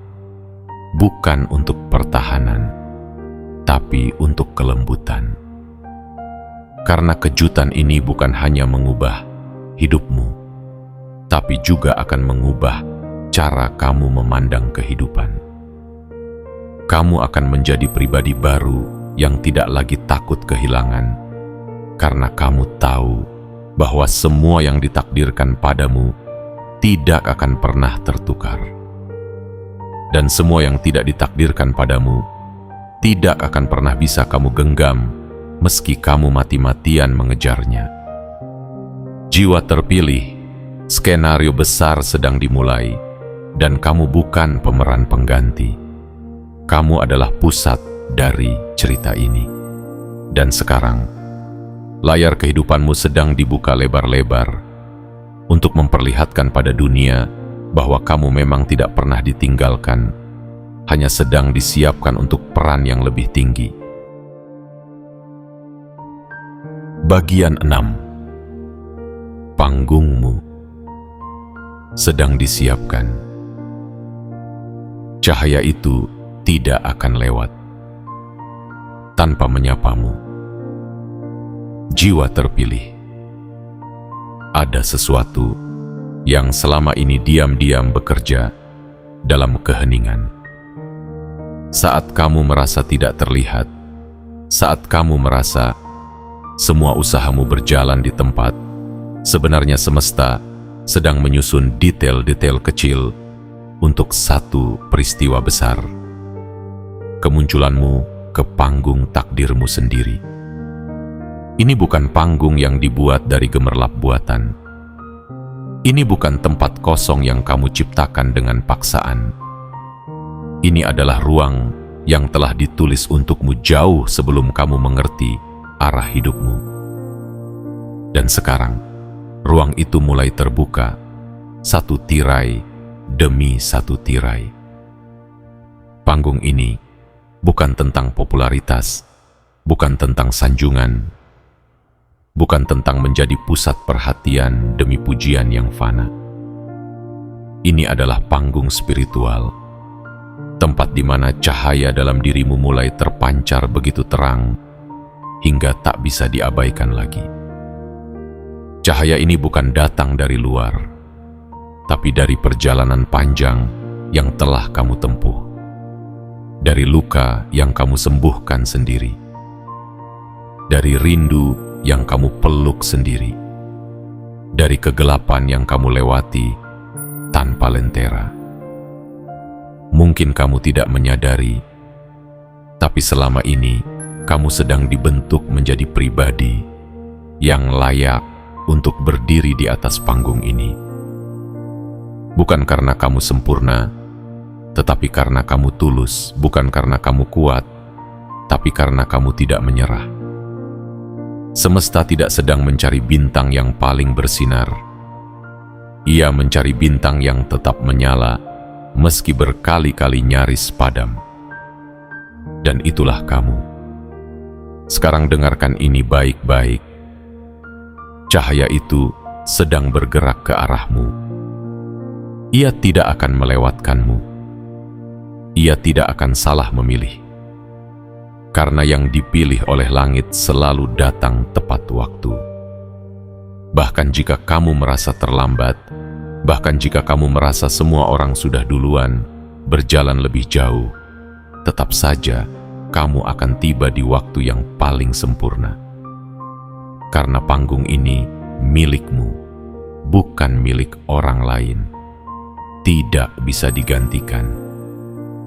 Bukan untuk pertahanan, tapi untuk kelembutan. Karena kejutan ini bukan hanya mengubah hidupmu, tapi juga akan mengubah cara kamu memandang kehidupan. Kamu akan menjadi pribadi baru yang tidak lagi takut kehilangan, karena kamu tahu bahwa semua yang ditakdirkan padamu tidak akan pernah tertukar. Dan semua yang tidak ditakdirkan padamu tidak akan pernah bisa kamu genggam meski kamu mati-matian mengejarnya. Jiwa terpilih, skenario besar sedang dimulai, dan kamu bukan pemeran pengganti. Kamu adalah pusat dari cerita ini. Dan sekarang, layar kehidupanmu sedang dibuka lebar-lebar untuk memperlihatkan pada dunia bahwa kamu memang tidak pernah ditinggalkan, hanya sedang disiapkan untuk peran yang lebih tinggi. Bagian 6. Panggungmu sedang disiapkan. Cahaya itu tidak akan lewat tanpa menyapamu. Jiwa terpilih, ada sesuatu yang selama ini diam-diam bekerja dalam keheningan. Saat kamu merasa tidak terlihat, saat kamu merasa semua usahamu berjalan di tempat, sebenarnya semesta sedang menyusun detail-detail kecil untuk satu peristiwa besar. Kemunculanmu ke panggung takdirmu sendiri. Ini bukan panggung yang dibuat dari gemerlap buatan. Ini bukan tempat kosong yang kamu ciptakan dengan paksaan. Ini adalah ruang yang telah ditulis untukmu jauh sebelum kamu mengerti arah hidupmu. Dan sekarang, ruang itu mulai terbuka, satu tirai demi satu tirai. Panggung ini bukan tentang popularitas, bukan tentang sanjungan, bukan tentang menjadi pusat perhatian demi pujian yang fana. Ini adalah panggung spiritual, tempat di mana cahaya dalam dirimu mulai terpancar begitu terang hingga tak bisa diabaikan lagi. Cahaya ini bukan datang dari luar, tapi dari perjalanan panjang yang telah kamu tempuh, dari luka yang kamu sembuhkan sendiri, dari rindu yang kamu peluk sendiri, dari kegelapan yang kamu lewati tanpa lentera. Mungkin kamu tidak menyadari, tapi selama ini kamu sedang dibentuk menjadi pribadi yang layak untuk berdiri di atas panggung ini. Bukan karena kamu sempurna, tetapi karena kamu tulus. Bukan karena kamu kuat, tapi karena kamu tidak menyerah. Semesta tidak sedang mencari bintang yang paling bersinar. Ia mencari bintang yang tetap menyala meski berkali-kali nyaris padam. Dan itulah kamu. Sekarang dengarkan ini baik-baik. Cahaya itu sedang bergerak ke arahmu. Ia tidak akan melewatkanmu. Ia tidak akan salah memilih. Karena yang dipilih oleh langit selalu datang tepat waktu. Bahkan jika kamu merasa terlambat, bahkan jika kamu merasa semua orang sudah duluan berjalan lebih jauh, tetap saja kamu akan tiba di waktu yang paling sempurna. Karena panggung ini milikmu, bukan milik orang lain. Tidak bisa digantikan,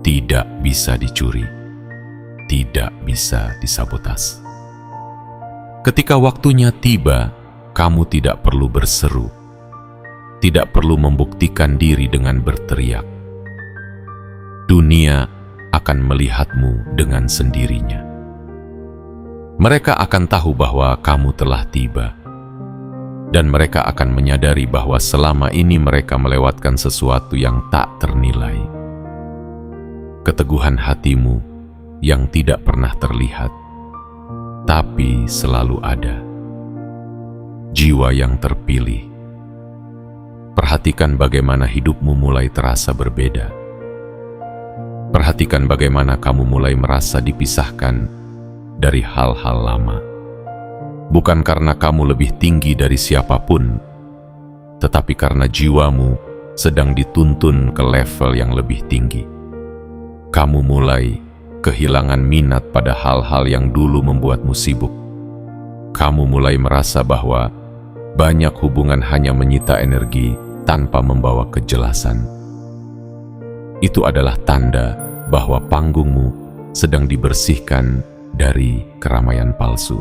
tidak bisa dicuri, tidak bisa disabotas. Ketika waktunya tiba, kamu tidak perlu berseru, tidak perlu membuktikan diri dengan berteriak. Dunia akan melihatmu dengan sendirinya. Mereka akan tahu bahwa kamu telah tiba, dan mereka akan menyadari bahwa selama ini mereka melewatkan sesuatu yang tak ternilai. Keteguhan hatimu yang tidak pernah terlihat, tapi selalu ada. Jiwa yang terpilih. Perhatikan bagaimana hidupmu mulai terasa berbeda. Perhatikan bagaimana kamu mulai merasa dipisahkan dari hal-hal lama. Bukan karena kamu lebih tinggi dari siapapun, tetapi karena jiwamu sedang dituntun ke level yang lebih tinggi. Kamu mulai kehilangan minat pada hal-hal yang dulu membuatmu sibuk. Kamu mulai merasa bahwa banyak hubungan hanya menyita energi tanpa membawa kejelasan. Itu adalah tanda bahwa panggungmu sedang dibersihkan dari keramaian palsu.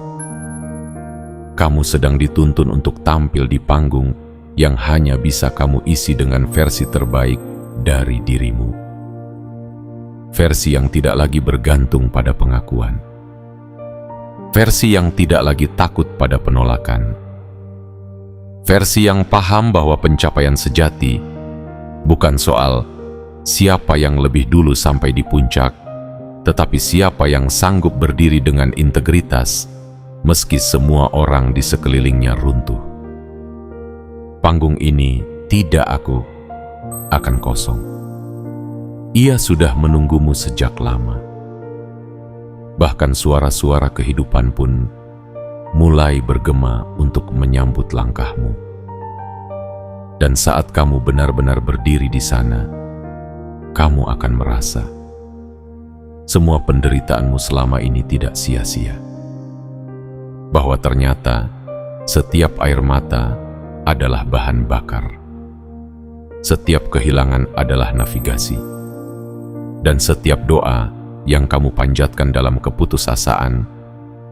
Kamu sedang dituntun untuk tampil di panggung yang hanya bisa kamu isi dengan versi terbaik dari dirimu. Versi yang tidak lagi bergantung pada pengakuan. Versi yang tidak lagi takut pada penolakan. Versi yang paham bahwa pencapaian sejati bukan soal siapa yang lebih dulu sampai di puncak, tetapi siapa yang sanggup berdiri dengan integritas meski semua orang di sekelilingnya runtuh. Panggung ini tidak aku akan kosong. Ia sudah menunggumu sejak lama. Bahkan suara-suara kehidupan pun mulai bergema untuk menyambut langkahmu. Dan saat kamu benar-benar berdiri di sana, kamu akan merasa semua penderitaanmu selama ini tidak sia-sia. Bahwa ternyata setiap air mata adalah bahan bakar. Setiap kehilangan adalah navigasi. Dan setiap doa yang kamu panjatkan dalam keputusasaan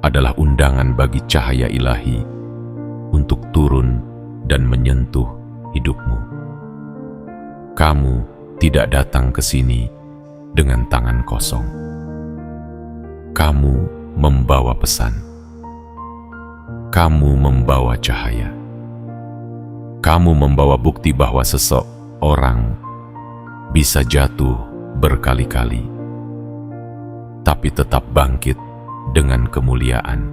adalah undangan bagi cahaya ilahi untuk turun dan menyentuh hidupmu. Kamu tidak datang ke sini dengan tangan kosong. Kamu membawa pesan. Kamu membawa cahaya. Kamu membawa bukti bahwa seseorang bisa jatuh berkali-kali, tapi tetap bangkit dengan kemuliaan.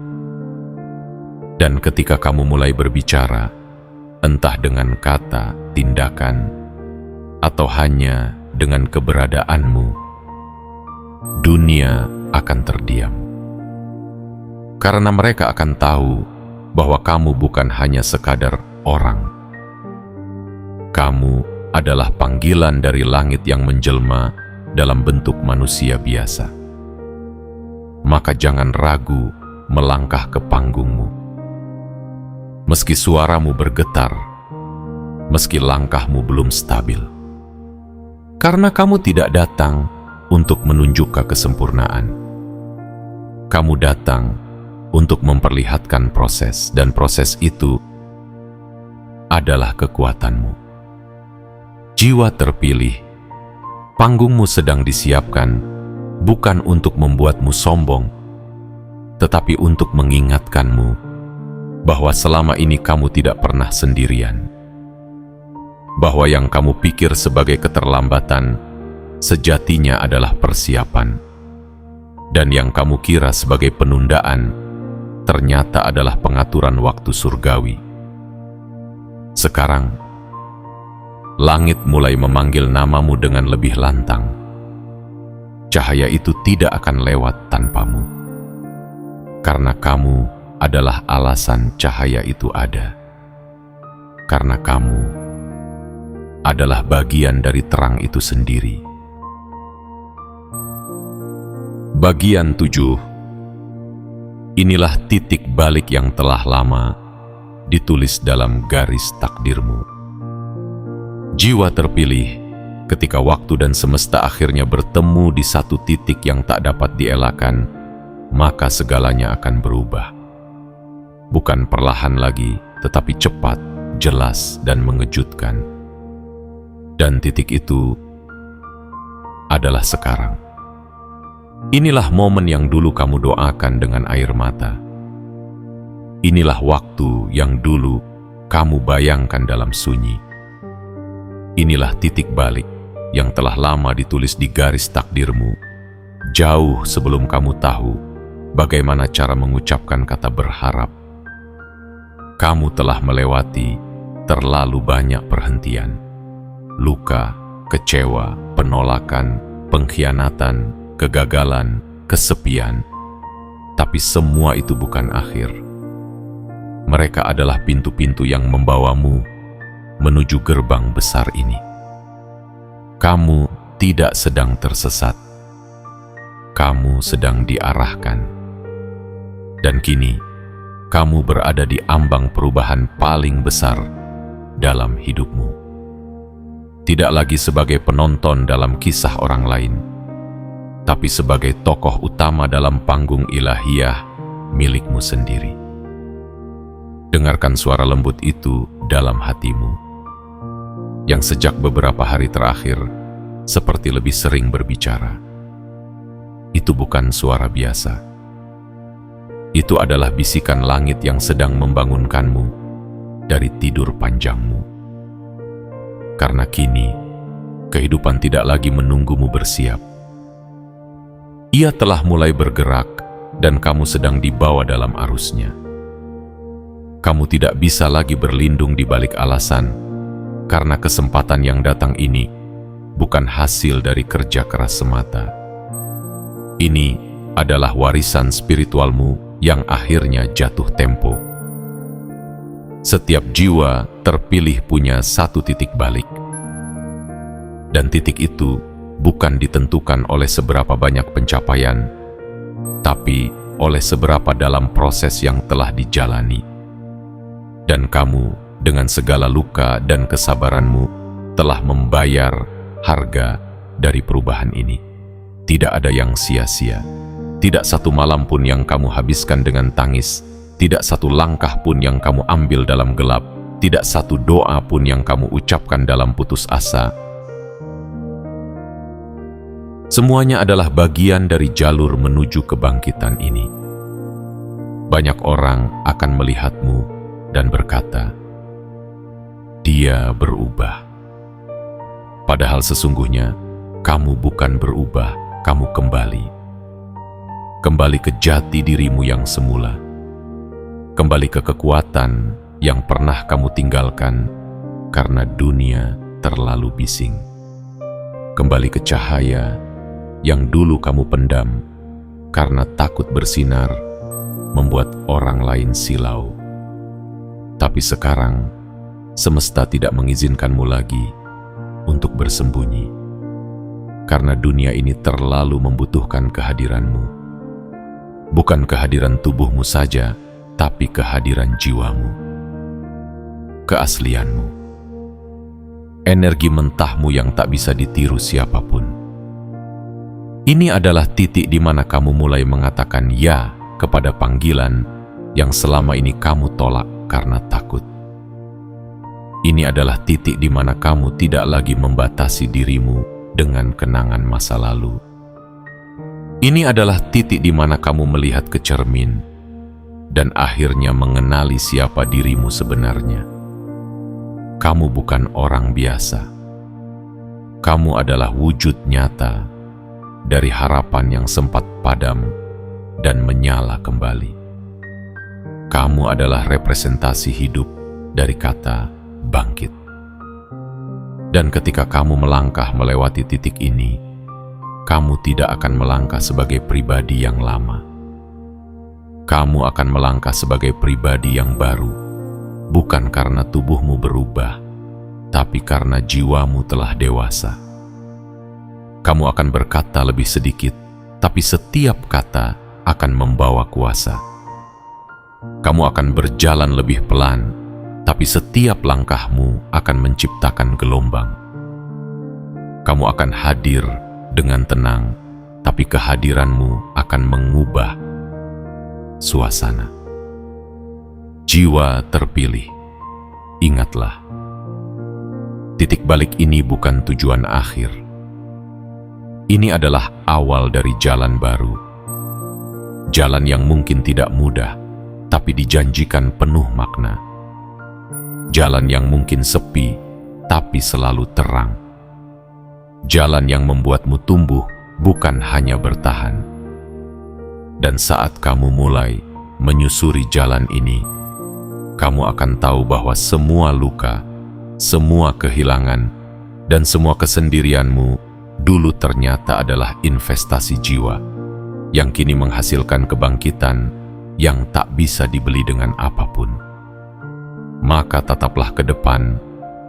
Dan ketika kamu mulai berbicara, entah dengan kata, tindakan, atau hanya dengan keberadaanmu, dunia akan terdiam. Karena mereka akan tahu bahwa kamu bukan hanya sekadar orang. Kamu adalah panggilan dari langit yang menjelma dalam bentuk manusia biasa. Maka jangan ragu melangkah ke panggungmu. Meski suaramu bergetar, meski langkahmu belum stabil. Karena kamu tidak datang untuk menunjukkan kesempurnaan. Kamu datang untuk memperlihatkan proses, dan proses itu adalah kekuatanmu. Jiwa terpilih, panggungmu sedang disiapkan bukan untuk membuatmu sombong, tetapi untuk mengingatkanmu bahwa selama ini kamu tidak pernah sendirian. Bahwa yang kamu pikir sebagai keterlambatan sejatinya adalah persiapan, dan yang kamu kira sebagai penundaan ternyata adalah pengaturan waktu surgawi. Sekarang, langit mulai memanggil namamu dengan lebih lantang. Cahaya itu tidak akan lewat tanpamu, karena kamu adalah alasan cahaya itu ada. Karena kamu adalah bagian dari terang itu sendiri. Bagian 7. Inilah titik balik yang telah lama ditulis dalam garis takdirmu. Jiwa terpilih, ketika waktu dan semesta akhirnya bertemu di satu titik yang tak dapat dielakkan, maka segalanya akan berubah. Bukan perlahan lagi, tetapi cepat, jelas, dan mengejutkan. Dan titik itu adalah sekarang. Inilah momen yang dulu kamu doakan dengan air mata. Inilah waktu yang dulu kamu bayangkan dalam sunyi. Inilah titik balik yang telah lama ditulis di garis takdirmu, jauh sebelum kamu tahu bagaimana cara mengucapkan kata berharap. Kamu telah melewati terlalu banyak perhentian, luka, kecewa, penolakan, pengkhianatan, kegagalan, kesepian. Tapi semua itu bukan akhir. Mereka adalah pintu-pintu yang membawamu menuju gerbang besar ini. Kamu tidak sedang tersesat. Kamu sedang diarahkan. Dan kini, kamu berada di ambang perubahan paling besar dalam hidupmu. tidak lagi sebagai penonton dalam kisah orang lain, tapi sebagai tokoh utama dalam panggung ilahiyah milikmu sendiri. Dengarkan suara lembut itu dalam hatimu, yang sejak beberapa hari terakhir seperti lebih sering berbicara. Itu bukan suara biasa. Itu adalah bisikan langit yang sedang membangunkanmu dari tidur panjangmu. Karena kini, kehidupan tidak lagi menunggumu bersiap. Ia telah mulai bergerak dan kamu sedang dibawa dalam arusnya. Kamu tidak bisa lagi berlindung di balik alasan, karena kesempatan yang datang ini bukan hasil dari kerja keras semata. Ini adalah warisan spiritualmu yang akhirnya jatuh tempo. Setiap jiwa terpilih punya satu titik balik. Dan titik itu bukan ditentukan oleh seberapa banyak pencapaian, tapi oleh seberapa dalam proses yang telah dijalani. Dan kamu dengan segala luka dan kesabaranmu telah membayar harga dari perubahan ini. Tidak ada yang sia-sia. Tidak satu malam pun yang kamu habiskan dengan tangis. Tidak satu langkah pun yang kamu ambil dalam gelap. Tidak satu doa pun yang kamu ucapkan dalam putus asa. Semuanya adalah bagian dari jalur menuju kebangkitan ini. Banyak orang akan melihatmu dan berkata, "Dia berubah." Padahal sesungguhnya, kamu bukan berubah, kamu kembali. Kembali ke jati dirimu yang semula. Kembali ke kekuatan yang pernah kamu tinggalkan karena dunia terlalu bising. Kembali ke cahaya yang dulu kamu pendam karena takut bersinar membuat orang lain silau. Tapi sekarang, semesta tidak mengizinkanmu lagi untuk bersembunyi, karena dunia ini terlalu membutuhkan kehadiranmu. Bukan kehadiran tubuhmu saja, tapi kehadiran jiwamu, keaslianmu, energi mentahmu yang tak bisa ditiru siapapun. Ini adalah titik di mana kamu mulai mengatakan ya kepada panggilan yang selama ini kamu tolak karena takut. Ini adalah titik di mana kamu tidak lagi membatasi dirimu dengan kenangan masa lalu. Ini adalah titik di mana kamu melihat ke cermin dan akhirnya mengenali siapa dirimu sebenarnya. Kamu bukan orang biasa. Kamu adalah wujud nyata dari harapan yang sempat padam dan menyala kembali. Kamu adalah representasi hidup dari kata bangkit. Dan ketika kamu melangkah melewati titik ini, kamu tidak akan melangkah sebagai pribadi yang lama. Kamu akan melangkah sebagai pribadi yang baru, bukan karena tubuhmu berubah, tapi karena jiwamu telah dewasa. Kamu akan berkata lebih sedikit, tapi setiap kata akan membawa kuasa. Kamu akan berjalan lebih pelan, tapi setiap langkahmu akan menciptakan gelombang. Kamu akan hadir dengan tenang, tapi kehadiranmu akan mengubah suasana. Jiwa terpilih, ingatlah, titik balik ini bukan tujuan akhir. Ini adalah awal dari jalan baru. Jalan yang mungkin tidak mudah, tapi dijanjikan penuh makna. Jalan yang mungkin sepi, tapi selalu terang. Jalan yang membuatmu tumbuh, bukan hanya bertahan. Dan saat kamu mulai menyusuri jalan ini, kamu akan tahu bahwa semua luka, semua kehilangan, dan semua kesendirianmu dulu ternyata adalah investasi jiwa yang kini menghasilkan kebangkitan yang tak bisa dibeli dengan apapun. Maka tataplah ke depan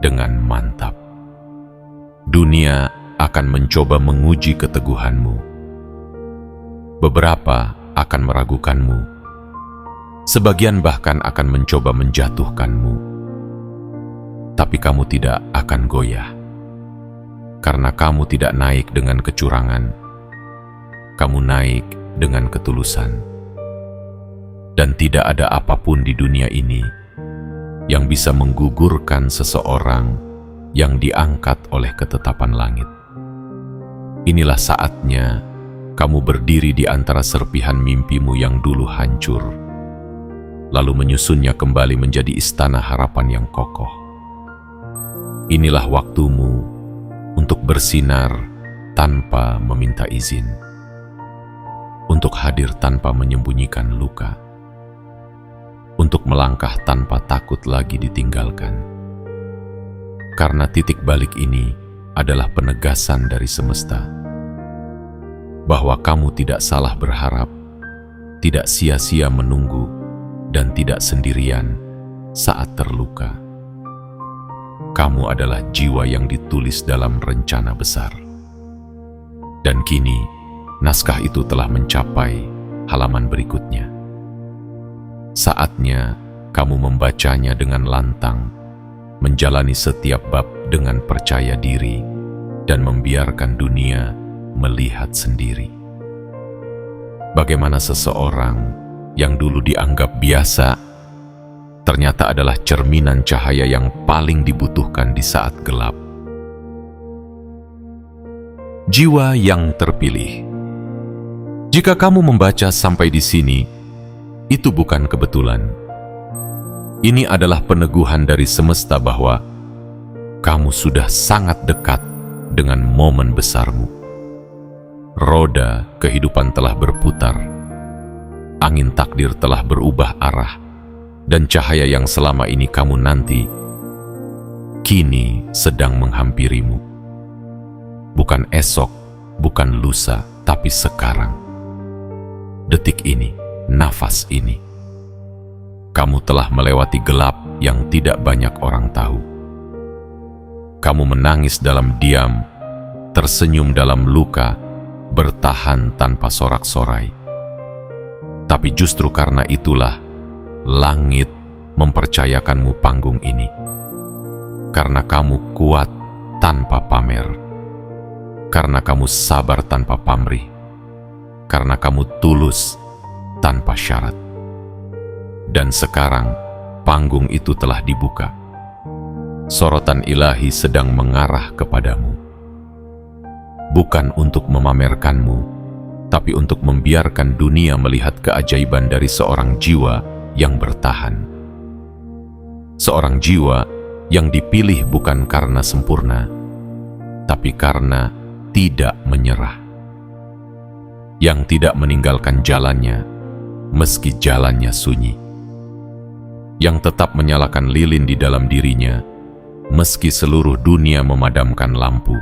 dengan mantap. Dunia akan mencoba menguji keteguhanmu. Beberapa akan meragukanmu. Sebagian bahkan akan mencoba menjatuhkanmu. Tapi kamu tidak akan goyah. karena kamu tidak naik dengan kecurangan, kamu naik dengan ketulusan. Dan tidak ada apapun di dunia ini yang bisa menggugurkan seseorang yang diangkat oleh ketetapan langit. Inilah saatnya kamu berdiri di antara serpihan mimpimu yang dulu hancur, lalu menyusunnya kembali menjadi istana harapan yang kokoh. Inilah waktumu untuk bersinar tanpa meminta izin, untuk hadir tanpa menyembunyikan luka, untuk melangkah tanpa takut lagi ditinggalkan. Karena titik balik ini adalah penegasan dari semesta, bahwa kamu tidak salah berharap, tidak sia-sia menunggu, dan tidak sendirian saat terluka. Kamu adalah jiwa yang ditulis dalam rencana besar. Dan kini, naskah itu telah mencapai halaman berikutnya. Saatnya kamu membacanya dengan lantang, menjalani setiap bab dengan percaya diri, dan membiarkan dunia melihat sendiri. Bagaimana seseorang yang dulu dianggap biasa, ternyata adalah cerminan cahaya yang paling dibutuhkan di saat gelap. Jiwa yang terpilih. Jika kamu membaca sampai di sini, itu bukan kebetulan. Ini adalah peneguhan dari semesta bahwa kamu sudah sangat dekat dengan momen besarmu. Roda kehidupan telah berputar, angin takdir telah berubah arah, dan cahaya yang selama ini kamu nanti, kini sedang menghampirimu. Bukan esok, bukan lusa, tapi sekarang. Detik ini, nafas ini. Kamu telah melewati gelap yang tidak banyak orang tahu. Kamu menangis dalam diam, tersenyum dalam luka, bertahan tanpa sorak-sorai. Tapi justru karena itulah langit mempercayakanmu panggung ini. Karena kamu kuat tanpa pamer. Karena kamu sabar tanpa pamrih. Karena kamu tulus tanpa syarat. Dan sekarang panggung itu telah dibuka. Sorotan ilahi sedang mengarah kepadamu. Bukan untuk memamerkanmu, tapi untuk membiarkan dunia melihat keajaiban dari seorang jiwa yang bertahan. Seorang jiwa yang dipilih bukan karena sempurna, tapi karena tidak menyerah. Yang tidak meninggalkan jalannya, meski jalannya sunyi. Yang tetap menyalakan lilin di dalam dirinya, meski seluruh dunia memadamkan lampu.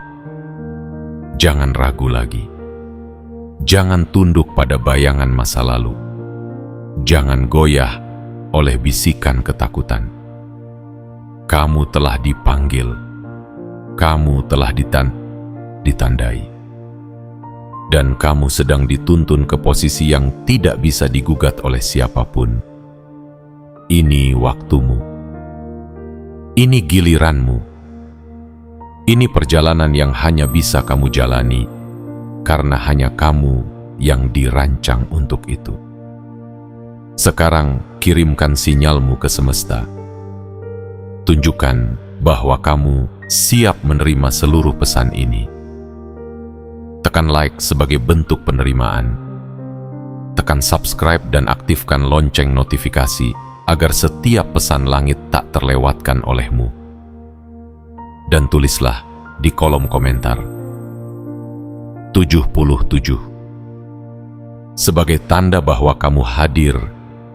Jangan ragu lagi. Jangan tunduk pada bayangan masa lalu. Jangan goyah oleh bisikan ketakutan. Kamu telah dipanggil. Kamu telah ditandai. Dan kamu sedang dituntun ke posisi yang tidak bisa digugat oleh siapapun. Ini waktumu. Ini giliranmu. Ini perjalanan yang hanya bisa kamu jalani, karena hanya kamu yang dirancang untuk itu. Sekarang kirimkan sinyalmu ke semesta. Tunjukkan bahwa kamu siap menerima seluruh pesan ini. Tekan like sebagai bentuk penerimaan. Tekan subscribe dan aktifkan lonceng notifikasi agar setiap pesan langit tak terlewatkan olehmu. Dan tulislah di kolom komentar 77 sebagai tanda bahwa kamu hadir,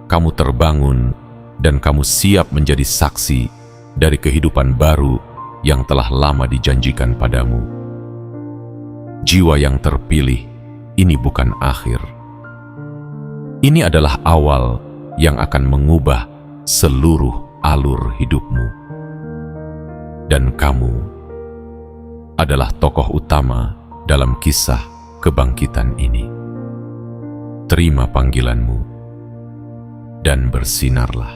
kamu terbangun, dan kamu siap menjadi saksi dari kehidupan baru yang telah lama dijanjikan padamu. Jiwa yang terpilih, ini bukan akhir. Ini adalah awal yang akan mengubah seluruh alur hidupmu. Dan kamu adalah tokoh utama dalam kisah kebangkitan ini. Terima panggilanmu dan bersinarlah.